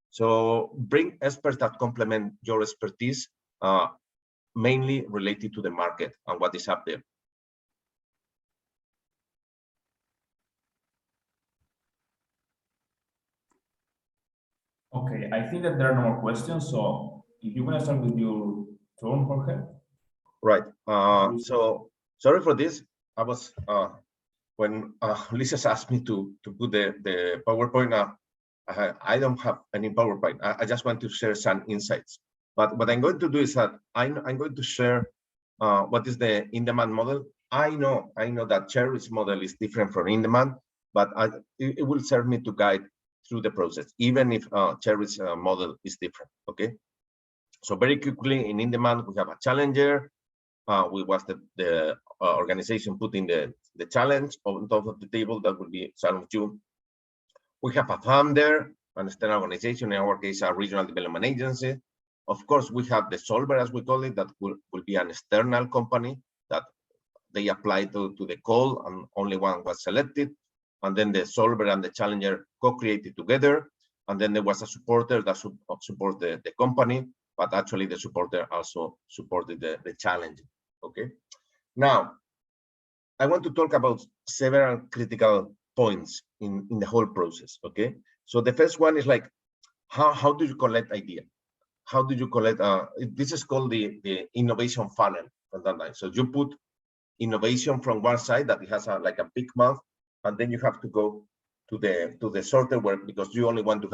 So bring experts that complement your expertise, mainly related to the market and what is up there. Okay, I think that there are no more questions. So if you want to start with your turn, Jorge. Right. So sorry for this. I was when Ulises asked me to put the PowerPoint. I don't have any PowerPoint. I just want to share some insights. But what I'm going to do is that I'm going to share what is the Indemand model. I know that CHERRIES model is different from Indemand, but it will serve me to guide through the process, even if CHERRIES model is different. Okay. So very quickly, in Indemand, we have a challenger. We was the organization putting the challenge on top of the table. That would be some of you. We have a founder, an external organization, in our case, a regional development agency. Of course, we have the solver, as we call it, that will be an external company that they applied to the call, and only one was selected. And then the solver and the challenger co-created together. And then there was a supporter that supported the company, but actually the supporter also supported the challenge. Okay. Now, I want to talk about several critical points in the whole process. Okay. So the first one is like, how do you collect idea? How do you collect? This is called the innovation funnel. So you put innovation from one side that it has like a big mouth, and then you have to go to the shorter work, because you only want to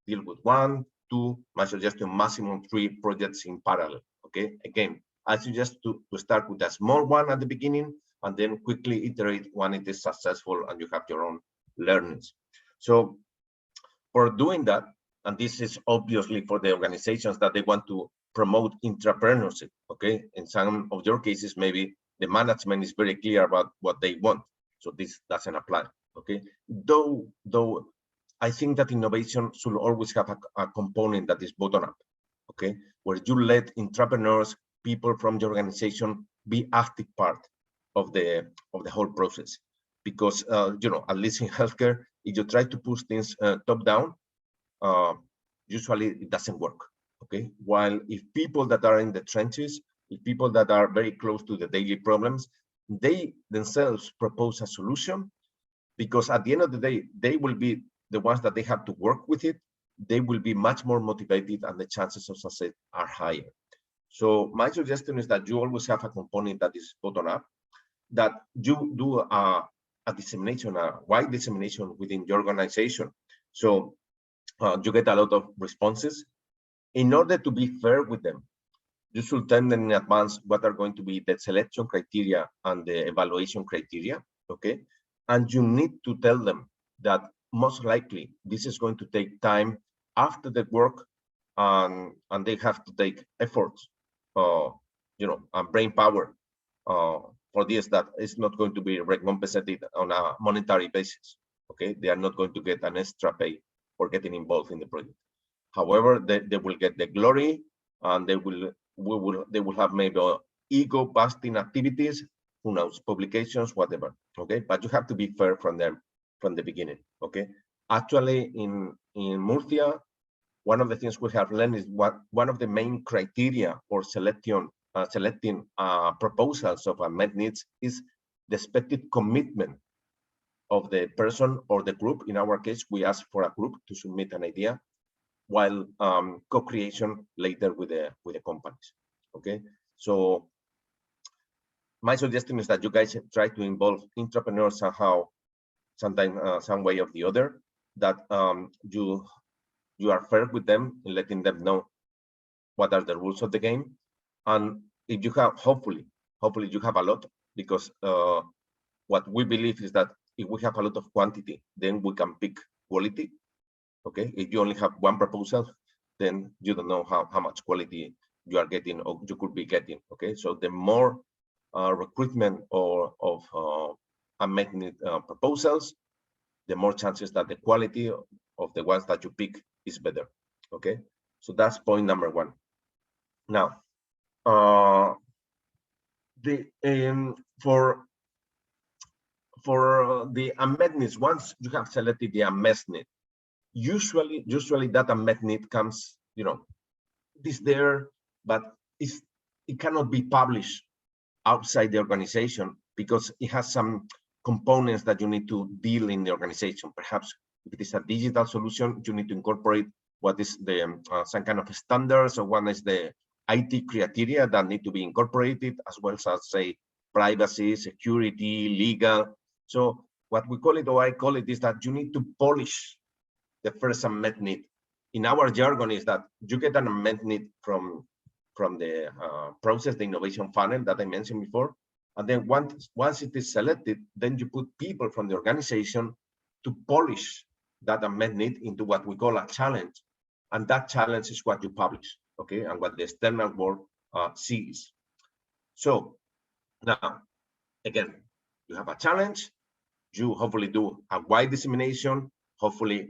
deal with 1, 2, my suggestion, maximum 3 projects in parallel. Okay, again, I suggest to start with a small one at the beginning, and then quickly iterate when it is successful and you have your own learnings. So for doing that, and this is obviously for the organizations that they want to promote entrepreneurship. Okay, in some of your cases, maybe the management is very clear about what they want, so this doesn't apply. Okay, though I think that innovation should always have a component that is bottom up. Okay, where you let entrepreneurs, people from your organization, be active part of the whole process, because you know, at least in healthcare, if you try to push things top down, usually it doesn't work. Okay, while if people that are in the trenches, if people that are very close to the daily problems, they themselves propose a solution, because at the end of the day, they will be the ones that they have to work with it. They will be much more motivated, and the chances of success are higher. So my suggestion is that you always have a component that is bottom up, that you do a dissemination, a wide dissemination within your organization. So you get a lot of responses. In order to be fair with them, you should tell them in advance what are going to be the selection criteria and the evaluation criteria, okay? And you need to tell them that most likely this is going to take time after the work, and they have to take efforts, you know, and brain power for this, that is not going to be recompensated on a monetary basis, okay? They are not going to get an extra pay for getting involved in the project. However, they will get the glory, and they will have maybe ego busting activities, who knows, publications, whatever, okay? But you have to be fair from them from the beginning, okay? Actually, in Murcia, one of the things we have learned is one of the main criteria for selecting proposals of unmet needs is the expected commitment of the person or the group. In our case, we ask for a group to submit an idea, while co-creation later with the companies, okay? So my suggestion is that you guys try to involve entrepreneurs somehow, sometimes some way or the other, that you are fair with them in letting them know what are the rules of the game. And if you have, hopefully you have a lot, because what we believe is that if we have a lot of quantity, then we can pick quality, okay? If you only have one proposal, then you don't know how much quality you are getting or you could be getting, okay? So the more recruitment of unmet need proposals, the more chances that the quality of the ones that you pick is better, okay? So that's point number one. Now, for the unmet needs, once you have selected the unmet need, usually that unmet need comes, you know, it is there, but it cannot be published outside the organization, because it has some components that you need to deal in the organization. Perhaps if it is a digital solution, you need to incorporate what is the some kind of standards, or one is the IT criteria that need to be incorporated, as well as, say, privacy, security, legal. So what we call it, or I call it, is that you need to polish the first unmet need. In our jargon is that you get an unmet need from the process, the innovation funnel that I mentioned before. And then once it is selected, then you put people from the organization to polish that unmet need into what we call a challenge. And that challenge is what you publish, okay? And what the external world sees. So now, again, you have a challenge. You hopefully do a wide dissemination, hopefully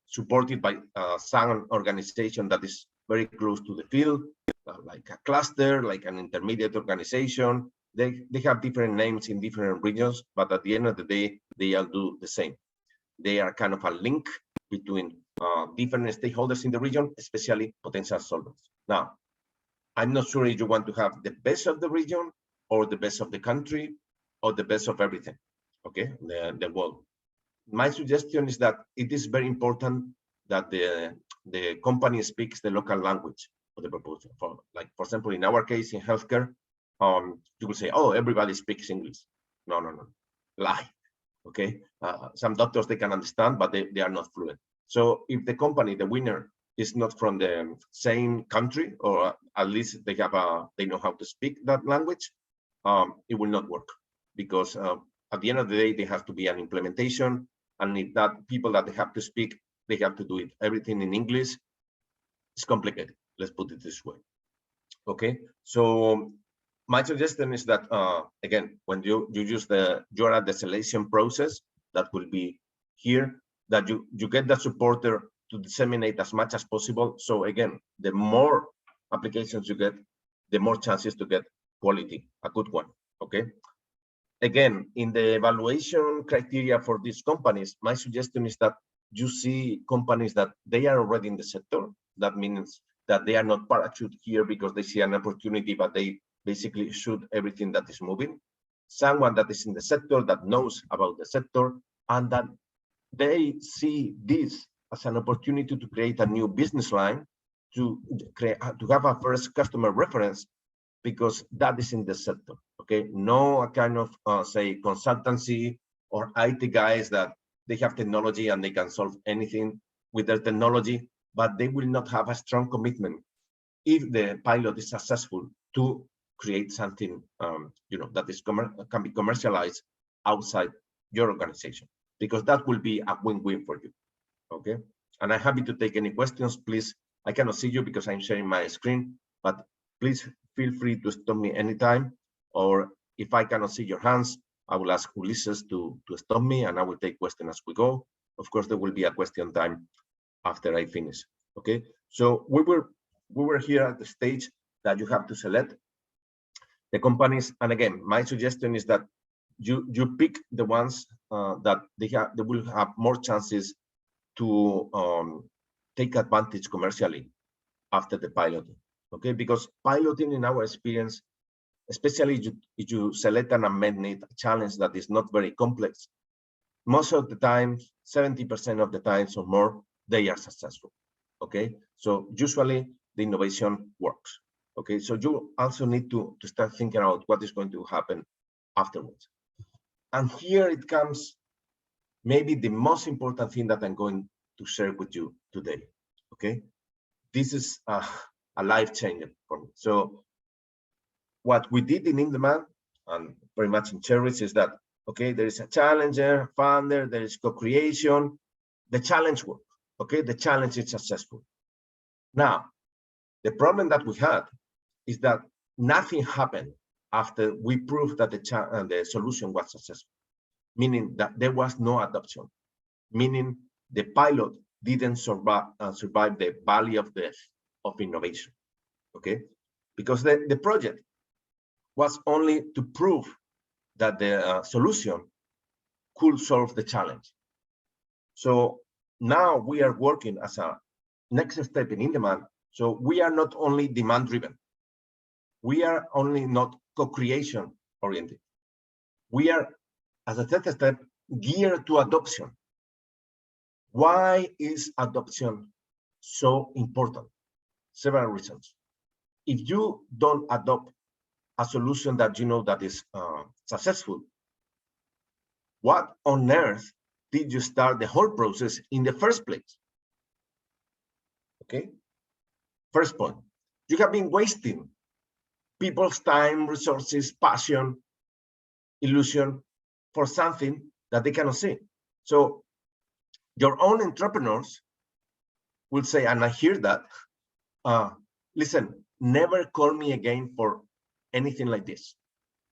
supported by some organization that is very close to the field, like a cluster, like an intermediate organization. They have different names in different regions, but at the end of the day, they all do the same. They are kind of a link between different stakeholders in the region, especially potential solvents. Now, I'm not sure if you want to have the best of the region, or the best of the country, or the best of everything, okay, the world. My suggestion is that it is very important that the company speaks the local language of the proposal. For example, in our case in healthcare, you will say, oh, everybody speaks English. No, lie. Okay, some doctors, they can understand, but they are not fluent. So if the company, the winner, is not from the same country, or at least they know how to speak that language, it will not work, because at the end of the day, there has to be an implementation, and if that people that they have to speak, they have to do it everything in English. It's complicated. Let's put it this way. Okay, so my suggestion is that again, when you use you're at the selection process that will be here, that you get the supporter to disseminate as much as possible. So again, the more applications you get, the more chances to get quality, a good one. Okay. Again, in the evaluation criteria for these companies, my suggestion is that you see companies that they are already in the sector. That means that they are not parachute here because they see an opportunity, but they basically shoot everything that is moving. Someone that is in the sector, that knows about the sector, and that they see this as an opportunity to create a new business line, to have a first customer reference, because that is in the sector. Okay, no kind of say consultancy or IT guys that they have technology and they can solve anything with their technology, but they will not have a strong commitment if the pilot is successful, to create something that is can be commercialized outside your organization, because that will be a win-win for you. Okay, and I'm happy to take any questions. Please, I cannot see you because I'm sharing my screen, but please feel free to stop me anytime, or if I cannot see your hands, I will ask Ulises to stop me, and I will take questions as we go. Of course, there will be a question time after I finish. Okay, so we were here at the stage that you have to select the companies, and again, my suggestion is that you pick the ones that they will have more chances to take advantage commercially after the piloting. Okay, because piloting, in our experience, especially if you select an unmet need, a challenge that is not very complex, most of the time, 70% of the times or more, they are successful. Okay, so usually the innovation works. Okay, so you also need to start thinking about what is going to happen afterwards. And here it comes maybe the most important thing that I'm going to share with you today. Okay, this is a life changer for me. So what we did in Indemand and very much in Cherries is that, okay, there is a challenger, founder, there is co-creation, the challenge worked. Okay, the challenge is successful. Now, the problem that we had is that nothing happened after we proved that the solution was successful, meaning that there was no adoption, meaning the pilot didn't survive the valley of death of innovation. Okay, because the project was only to prove that the solution could solve the challenge. So now we are working as a next step in Indemand. So we are not only demand driven, we are only not co-creation oriented. We are, as a third step, geared to adoption. Why is adoption so important? Several reasons. If you don't adopt a solution that you know that is successful, what on earth did you start the whole process in the first place? Okay, first point, you have been wasting people's time, resources, passion, illusion for something that they cannot see. So your own entrepreneurs will say, and I hear that, listen, never call me again for anything like this,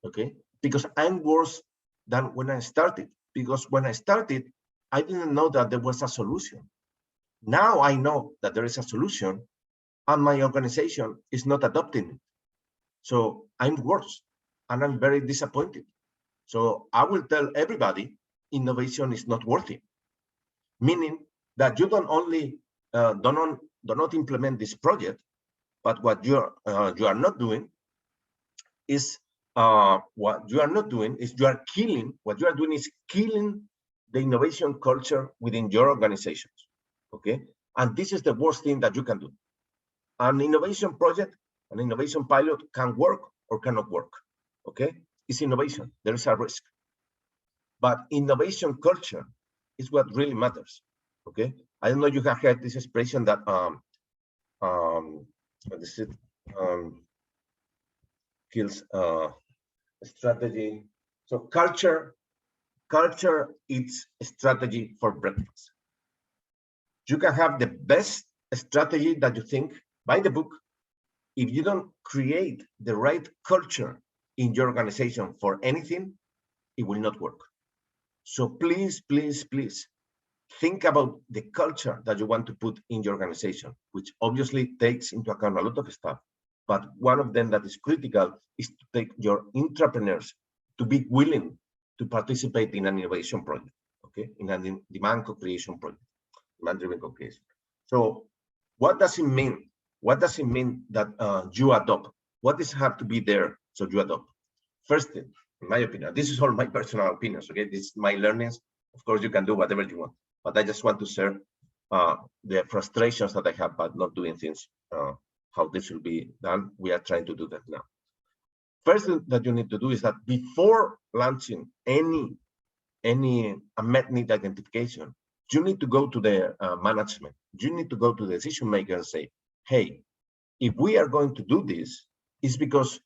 okay? Because I'm worse than when I started. Because when I started, I didn't know that there was a solution. Now I know that there is a solution, and my organization is not adopting it. So I'm worse, and I'm very disappointed. So I will tell everybody, innovation is not worth it. Meaning that you don't only do not implement this project, but what you are not doing is you are killing. What you are doing is killing the innovation culture within your organizations. Okay, and this is the worst thing that you can do. An innovation project, an innovation pilot can work or cannot work. Okay, it's innovation. There is a risk, but innovation culture is what really matters. Okay, I don't know if you have heard this expression that what is it? Kills strategy. So culture eats strategy for breakfast. You can have the best strategy that you think by the book. If you don't create the right culture in your organization for anything, it will not work. So please, please, please think about the culture that you want to put in your organization, which obviously takes into account a lot of stuff. But one of them that is critical is to take your entrepreneurs to be willing to participate in an innovation project, okay, in a demand co-creation project, demand-driven co-creation. So what does it mean? What does it mean that you adopt? What does have to be there so you adopt? First thing, in my opinion, this is all my personal opinions, okay? This is my learnings. Of course, you can do whatever you want, but I just want to share the frustrations that I have by not doing things how this will be done. We are trying to do that now. First thing that you need to do is that before launching any unmet need identification, you need to go to the management. You need to go to the decision maker and say, hey, if we are going to do this, it's because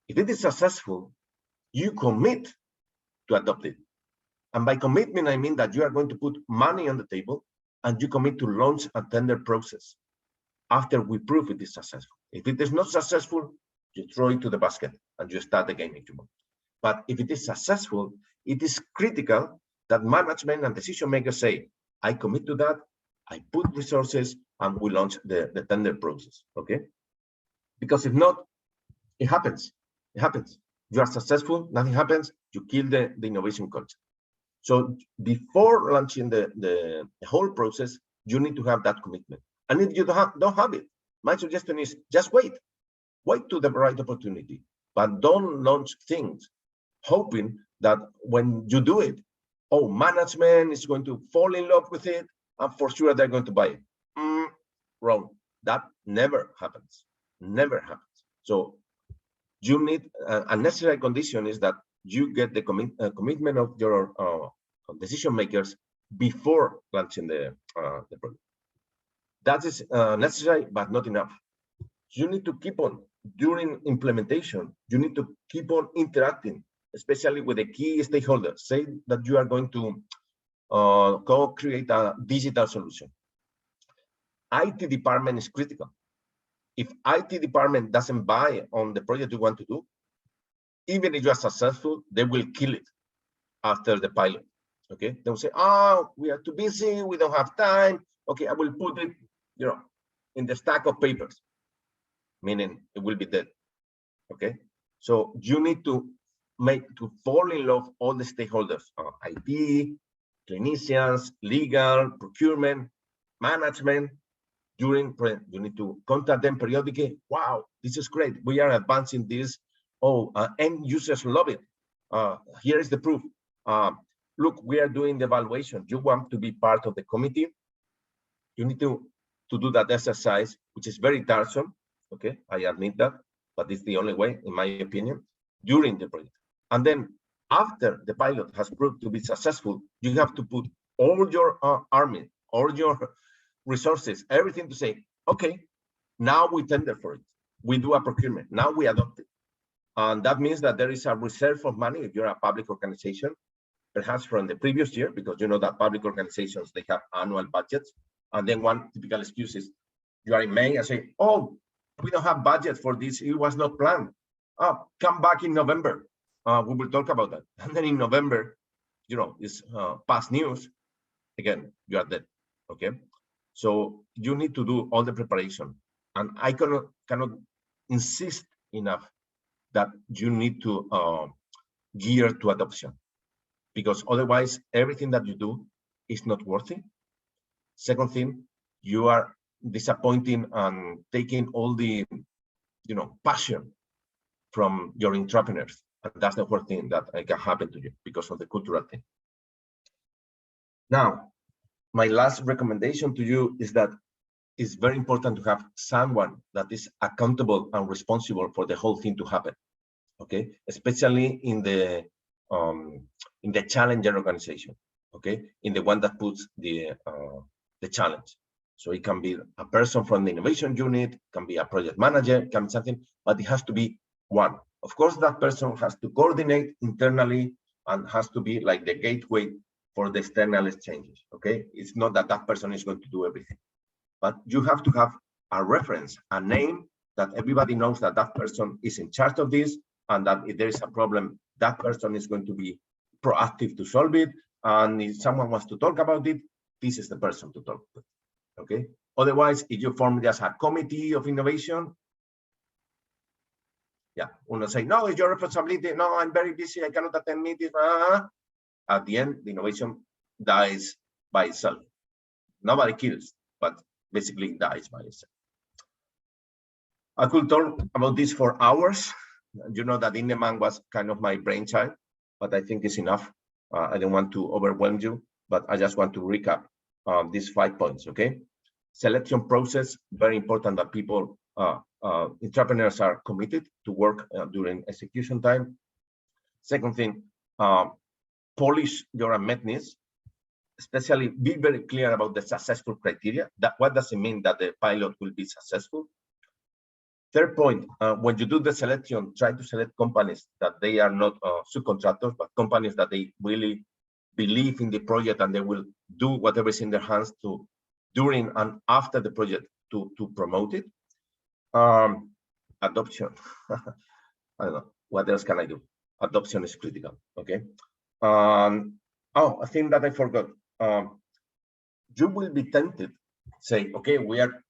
if it is successful, you commit to adopt it. And by commitment, I mean that you are going to put money on the table and you commit to launch a tender process after we prove it is successful. If it is not successful, you throw it to the basket and you start again if you want. But if it is successful, it is critical that management and decision makers say, I commit to that, I put resources, and we launch the tender process, okay? Because if not, it happens. It happens. You are successful, nothing happens, you kill the innovation concept. So before launching the whole process, you need to have that commitment. And if you don't have it, my suggestion is just wait to the right opportunity, but don't launch things hoping that when you do it, oh, management is going to fall in love with it, and for sure they're going to buy it. Wrong. That never happens. Never happens. So you need a necessary condition is that you get the commitment of your decision makers before launching the product. That is necessary, but not enough. You need to keep on during implementation. You need to keep on interacting, especially with the key stakeholders. Say that you are going to co-create a digital solution. IT department is critical. If IT department doesn't buy on the project you want to do, even if you are successful, they will kill it after the pilot. Okay, they'll say, "Oh, we are too busy. We don't have time." Okay, I will put it, in the stack of papers, meaning it will be dead. Okay, so you need to fall in love all the stakeholders: IT, clinicians, legal, procurement, management. During you need to contact them periodically. Wow, this is great. We are advancing this. Oh, end users love it. Here is the proof. Look, we are doing the evaluation. You want to be part of the committee. You need to do that exercise, which is very tiresome. Okay, I admit that, but it's the only way, in my opinion, during the project. And then after the pilot has proved to be successful, you have to put all your army, all your resources, everything to say, okay, now we tender for it. We do a procurement. Now we adopt it. And that means that there is a reserve of money if you're a public organization, perhaps from the previous year, because you know that public organizations, they have annual budgets. And then one typical excuse is you are in May and say, oh, we don't have budget for this. It was not planned. Oh, come back in November. We will talk about that. And then in November, it's past news. Again, you are dead. Okay. So you need to do all the preparation. And I cannot insist enough that you need to gear to adoption, because otherwise everything that you do is not worthy. Second thing, you are disappointing and taking all the passion from your entrepreneurs, and that's the worst thing that can happen to you because of the cultural thing. Now, my last recommendation to you is that it's very important to have someone that is accountable and responsible for the whole thing to happen. Okay, especially in the challenger organization. Okay, in the one that puts the challenge. So it can be a person from the innovation unit, can be a project manager, can be something, but it has to be one. Of course, that person has to coordinate internally and has to be like the gateway for the external exchanges. Okay, it's not that that person is going to do everything, but you have to have a reference, a name that everybody knows that that person is in charge of this, and that if there is a problem, that person is going to be proactive to solve it. And if someone wants to talk about it, this is the person to talk with. Okay. Otherwise, if you form just a committee of innovation, yeah, we'll say, no, it's your responsibility. No, I'm very busy. I cannot attend meetings. At the end, the innovation dies by itself. Nobody kills, but basically dies by itself. I could talk about this for hours. You know that Indemand was kind of my brainchild, but I think it's enough. I don't want to overwhelm you, but I just want to recap these 5 points, okay? Selection process, very important that people, entrepreneurs are committed to work during execution time. Second thing, polish your unmet needs, especially be very clear about the successful criteria. What does it mean that the pilot will be successful? Third point, when you do the selection, try to select companies that they are not subcontractors, but companies that they really believe in the project and they will do whatever is in their hands to during and after the project to promote it. Adoption. I don't know, what else can I do? Adoption is critical, okay? Oh, a thing that I forgot. You will be tempted, say, okay, we are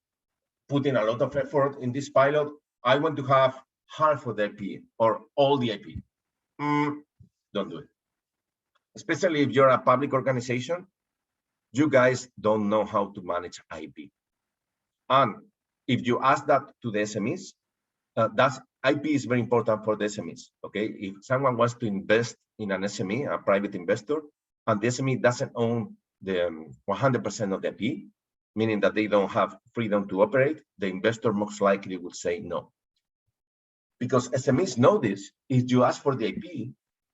putting a lot of effort in this pilot. I want to have half of the IP or all the IP. Don't do it. Especially if you're a public organization, you guys don't know how to manage IP. And if you ask that to the SMEs, that's IP is very important for the SMEs, okay? If someone wants to invest in an SME, a private investor, and the SME doesn't own the 100% of the IP, meaning that they don't have freedom to operate, the investor most likely will say no. Because SMEs know this, if you ask for the IP,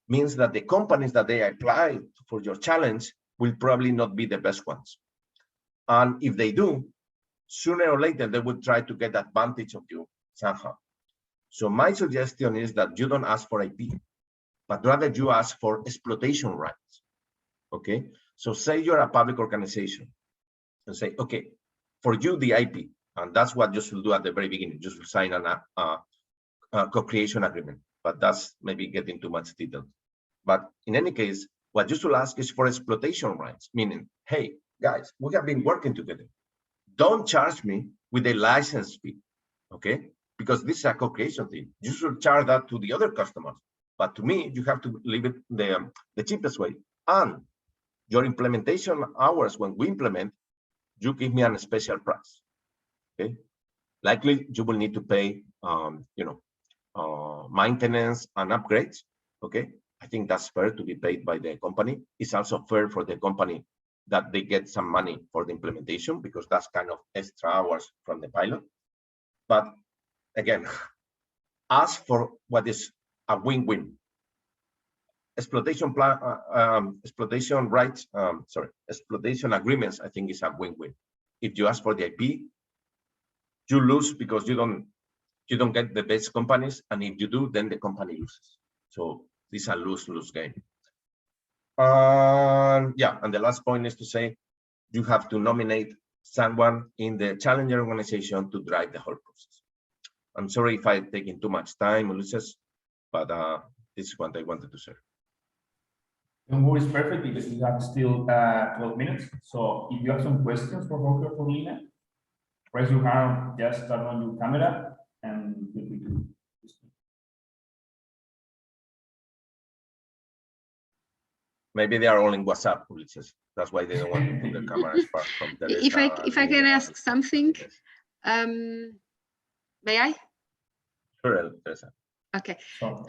means that the companies that they apply for your challenge will probably not be the best ones. And if they do, sooner or later, they will try to get advantage of you somehow. So my suggestion is that you don't ask for IP, but rather you ask for exploitation rights, okay? So say you're a public organization and say, okay, for you, the IP, and that's what you should do at the very beginning, you should sign a co-creation agreement, but that's maybe getting too much detail. But in any case, what you should ask is for exploitation rights, meaning, hey, guys, we have been working together. Don't charge me with a license fee, okay? Because this is a co-creation thing. You should charge that to the other customers. But to me, you have to leave it the cheapest way. And your implementation hours, when we implement, you give me a special price, okay? Likely, you will need to pay, maintenance and upgrades, okay? I think that's fair to be paid by the company. It's also fair for the company that they get some money for the implementation because that's kind of extra hours from the pilot. But again, ask for what is a win-win. Exploitation exploitation agreements, I think is a win-win. If you ask for the IP, you lose because you don't get the best companies, and if you do, then the company loses. So this is a lose-lose game. Yeah, and the last point is to say you have to nominate someone in the challenger organization to drive the whole process. I'm sorry if I've taken too much time, Ulises, but this is what I wanted to share. Don't worry, it's perfect because we have still 12 minutes. So if you have some questions for Jorge or for Lina, raise your hand, just turn on your camera and feel free to speak. Maybe they are all in WhatsApp, Ulises. That's why they don't want to put the cameras far from Teresa. If I can ask something, may I? Sure, Teresa. Okay. So,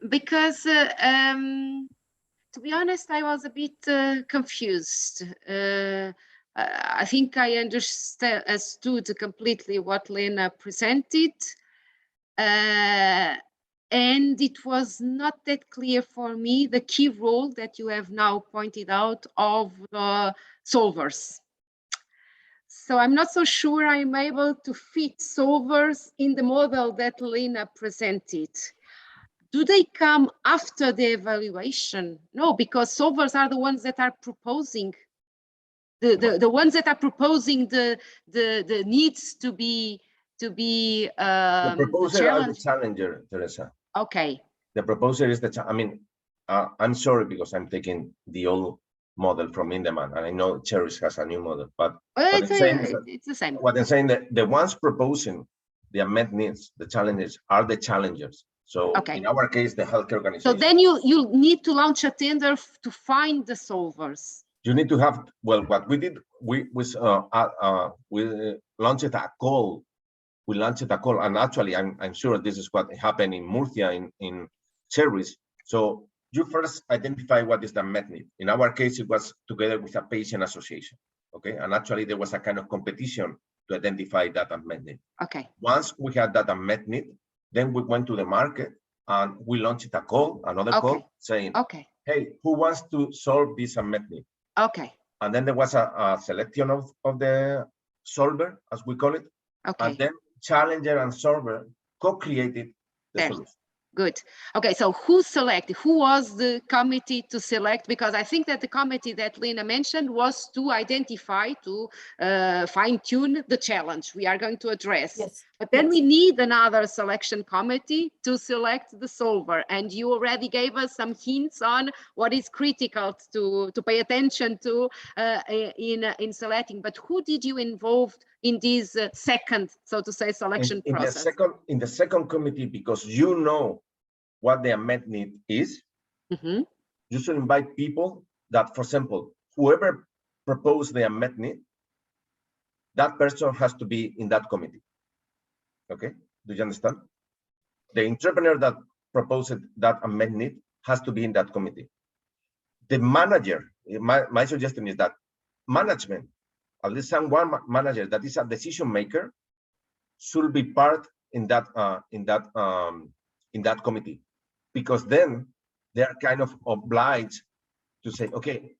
Because to be honest, I was a bit confused. I think I understood completely what Lena presented. And it was not that clear for me the key role that you have now pointed out of the solvers. So I'm not so sure I'm able to fit solvers in the model that Lena presented. Do they come after the evaluation? No, because solvers are the ones that are proposing the ones that are proposing the needs to be the proposer are the challenger, Teresa. Okay. The proposer is the I'm sorry because I'm taking the old model from Indemand, and I know CHERRIES has a new model, but it's the same. What I'm saying that the ones proposing the unmet needs, the challenges, are the challengers. So in our case, the healthcare organization. So then you need to launch a tender to find the solvers. You need to have, well, what we did, we launched a call. We launched a call, and actually, I'm sure this is what happened in Murcia in CHERRIES. So you first identify what is the unmet need. In our case, it was together with a patient association. Okay, and actually there was a kind of competition to identify that unmet need. Okay. Once we had that unmet need, then we went to the market and we launched a call, another call, saying, hey, who wants to solve this unmet need? Okay. And then there was a selection of the solver, as we call it. Okay. And then challenger and solver co-created the Yes. solution. Good. Okay, so who selected? Who was the committee to select? Because I think that the committee that Lina mentioned was to identify, to fine-tune the challenge we are going to address. Yes. But then Yes. we need another selection committee to select the solver. And you already gave us some hints on what is critical to pay attention to in selecting. But who did you involve in this second, so to say, selection process? In the second committee, because you know what the unmet need is, Mm-hmm. you should invite people that, for example, whoever proposed the unmet need, that person has to be in that committee. Okay, do you understand? The entrepreneur that proposed that unmet need has to be in that committee. The manager, my suggestion is that management, at least one manager that is a decision maker, should be part in that committee, because then they are kind of obliged to say, okay,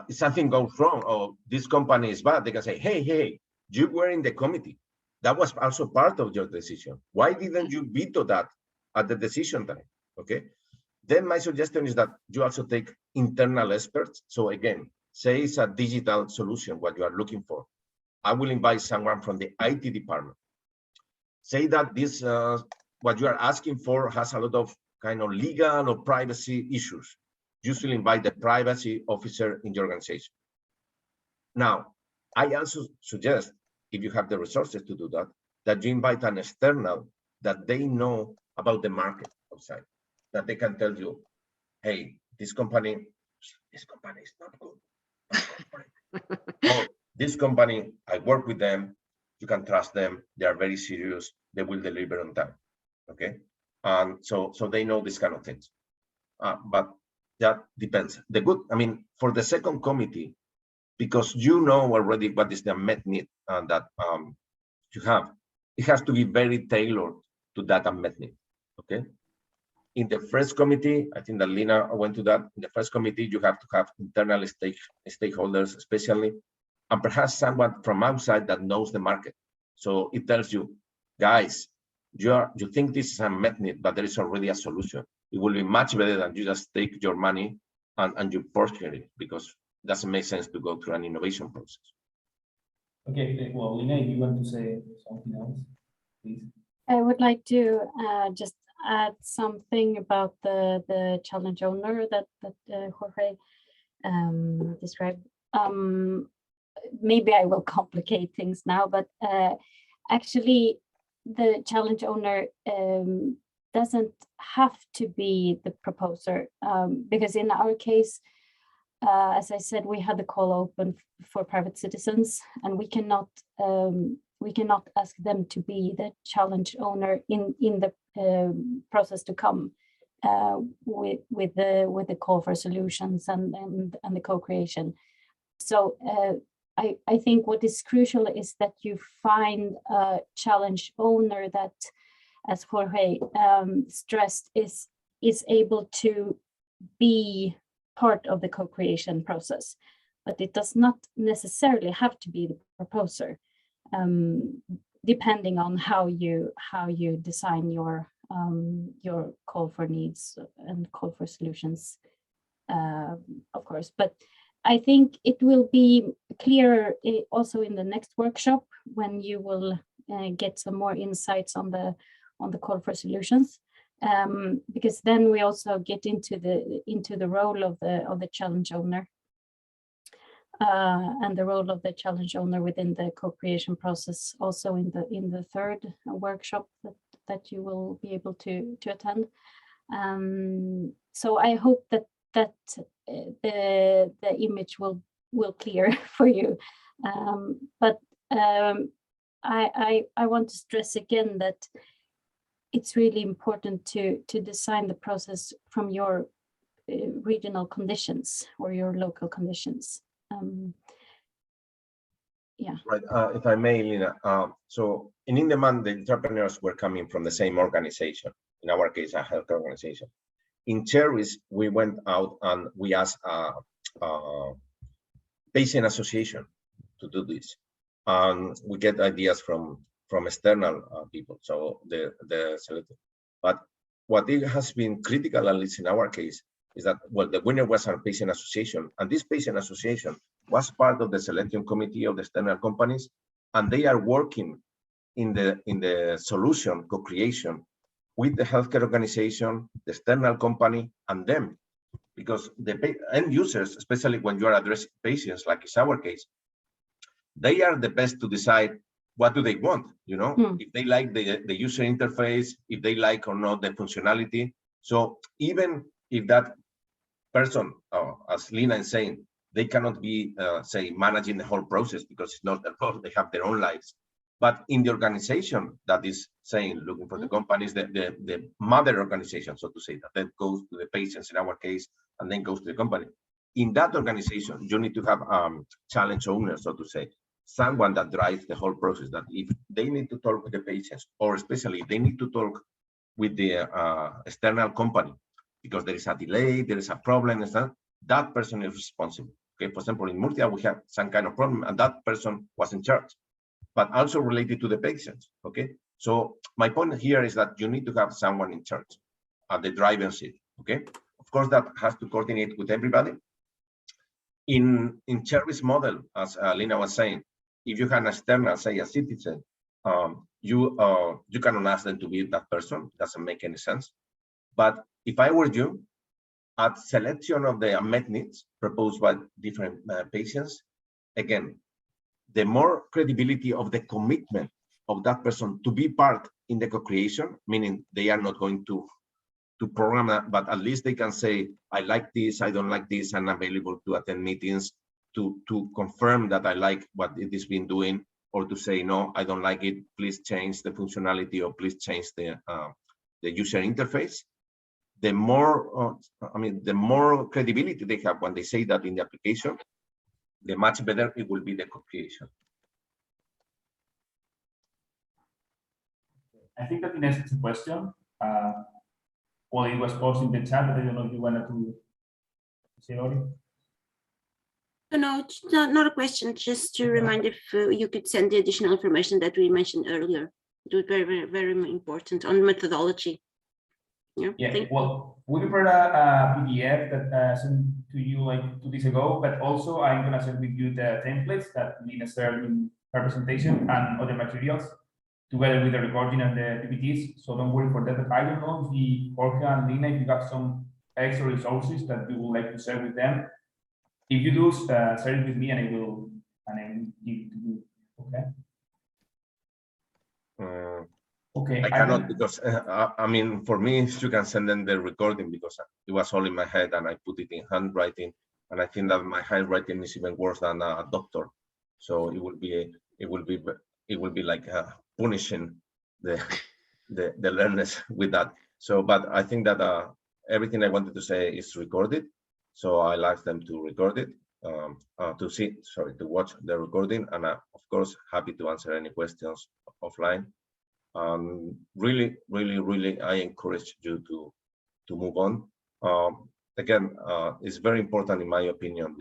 if something goes wrong or this company is bad, they can say, hey, you were in the committee. That was also part of your decision. Why didn't you veto that at the decision time? Okay. Then my suggestion is that you also take internal experts. So again, say it's a digital solution, what you are looking for. I will invite someone from the IT department. Say that this, what you are asking for has a lot of kind of legal or privacy issues. You should invite the privacy officer in your organization. Now, I also suggest, if you have the resources to do that, that you invite an external that they know about the market outside, that they can tell you, hey, this company is not good. Or this company, I work with them, you can trust them, they are very serious, they will deliver on time. Okay. And so they know this kind of things. But that depends. For the second committee, because you know already what is the unmet need that you have, it has to be very tailored to that unmet need. Okay. In the first committee, I think that Lina went to that. In the first committee, you have to have internal stakeholders, especially, and perhaps someone from outside that knows the market. So it tells you, guys, you think this is a unmet need, but there is already a solution. It will be much better than you just take your money and you purchase it, because it doesn't make sense to go through an innovation process. Okay, well, Lina, if you want to say something else, please. I would like to just add something about the challenge owner that Jorge described. Maybe I will complicate things now, but actually the challenge owner doesn't have to be the proposer, because in our case, as I said, we had the call open for private citizens, and we cannot ask them to be the challenge owner in the process to come with the call for solutions and the co-creation. So I think what is crucial is that you find a challenge owner that, as Jorge stressed, is able to be part of the co-creation process, but it does not necessarily have to be the proposer, depending on how you design your call for needs and call for solutions, of course. But I think it will be clearer also in the next workshop, when you will get some more insights on the call for solutions, because then we also get into the role of the challenge owner, and the role of the challenge owner within the co-creation process, also in the third workshop that you will be able to attend. So I hope that the image will clear for you, but I want to stress again that it's really important to design the process from your regional conditions or your local conditions. Yeah. Right. If I may, Lina. So in Indemand, the entrepreneurs were coming from the same organization. In our case, a health organization. In CHERRIES, we went out and we asked a patient association to do this, and we get ideas from from external people. So the selected. But what it has been critical, at least in our case, is that, well, the winner was a patient association, and this patient association was part of the selection committee of the external companies, and they are working in the solution co-creation with the healthcare organization, the external company, and them. Because the end users, especially when you are addressing patients, like is our case, they are the best to decide what do they want, you know, if they like the user interface, if they like or not the functionality. So even if that person, as Lina is saying, they cannot be, say, managing the whole process because it's not their role, they have their own lives. But in the organization that is saying, looking for the companies, the mother organization, so to say, that then goes to the patients in our case, and then goes to the company. In that organization, you need to have challenge owners, so to say, someone that drives the whole process, that if they need to talk with the patients, or especially if they need to talk with the external company, because there is a delay, there is a problem, and that person is responsible. Okay, for example, in Murcia, we have some kind of problem, and that person was in charge, but also related to the patients. Okay, so my point here is that you need to have someone in charge at the driver's seat. Okay, of course, that has to coordinate with everybody. In CHERRIES model, as Lina was saying, if you have an external, say a citizen, you cannot ask them to be that person. It doesn't make any sense. But if I were you, at selection of the unmet needs proposed by different patients, again, the more credibility of the commitment of that person to be part in the co-creation, meaning they are not going to program that, but at least they can say, I like this, I don't like this, I'm available to attend meetings, to confirm that I like what it is been doing, or to say, no, I don't like it, please change the functionality, or please change the user interface. The more, the more credibility they have when they say that in the application, the much better it will be the co-creation. I think that the next question, well, it was posted in the chat, but I don't know if you wanted to say Ori. No, it's not a question, just to remind if you could send the additional information that we mentioned earlier. It was very, very, very important on methodology. Yeah, Well, we prepared a PDF that I sent to you like 2 days ago, but also I'm going to share with you the templates that Lina shared in her presentation and other materials, together with the recording and the PPTs. So don't worry for that. But I don't know if Jorge and Lina, if you have some extra resources that you would like to share with them. If you do, share it with me, and I will give it to you. Okay. Okay. I cannot, because I mean, for me, you can send them the recording, because it was all in my head and I put it in handwriting, and I think that my handwriting is even worse than a doctor. So it will be like punishing the learners with that. So, but I think that everything I wanted to say is recorded. So I'll ask them to record it, to watch the recording, and of course, happy to answer any questions offline. Really, I encourage you to move on. Again, it's very important, in my opinion,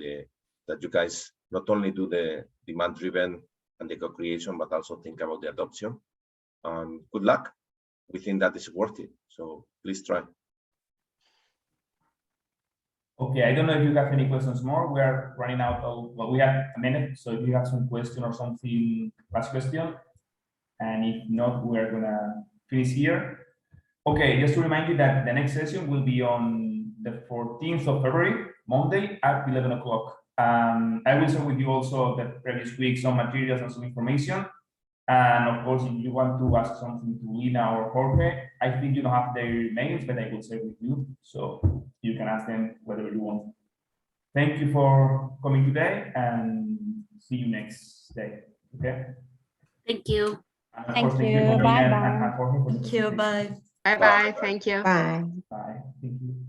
that you guys not only do the demand-driven and the co-creation, but also think about the adoption. Good luck. We think that is worth it. So please try. Okay, I don't know if you have any questions more. We are running out of, well, we have a minute. So if you have some question or something, last question. And if not, we're gonna finish here. Okay, just to remind you that the next session will be on the 14th of February, Monday at 11 o'clock. I will share with you also the previous week some materials and some information. And of course, if you want to ask something to Lina or Jorge, I think you don't have their emails, but I will share with you, so you can ask them whatever you want. Thank you for coming today, and see you next day. Okay. Thank you. Thank you. Bye bye. Thank you. Bye bye. Thank you. Bye. Bye. Thank you.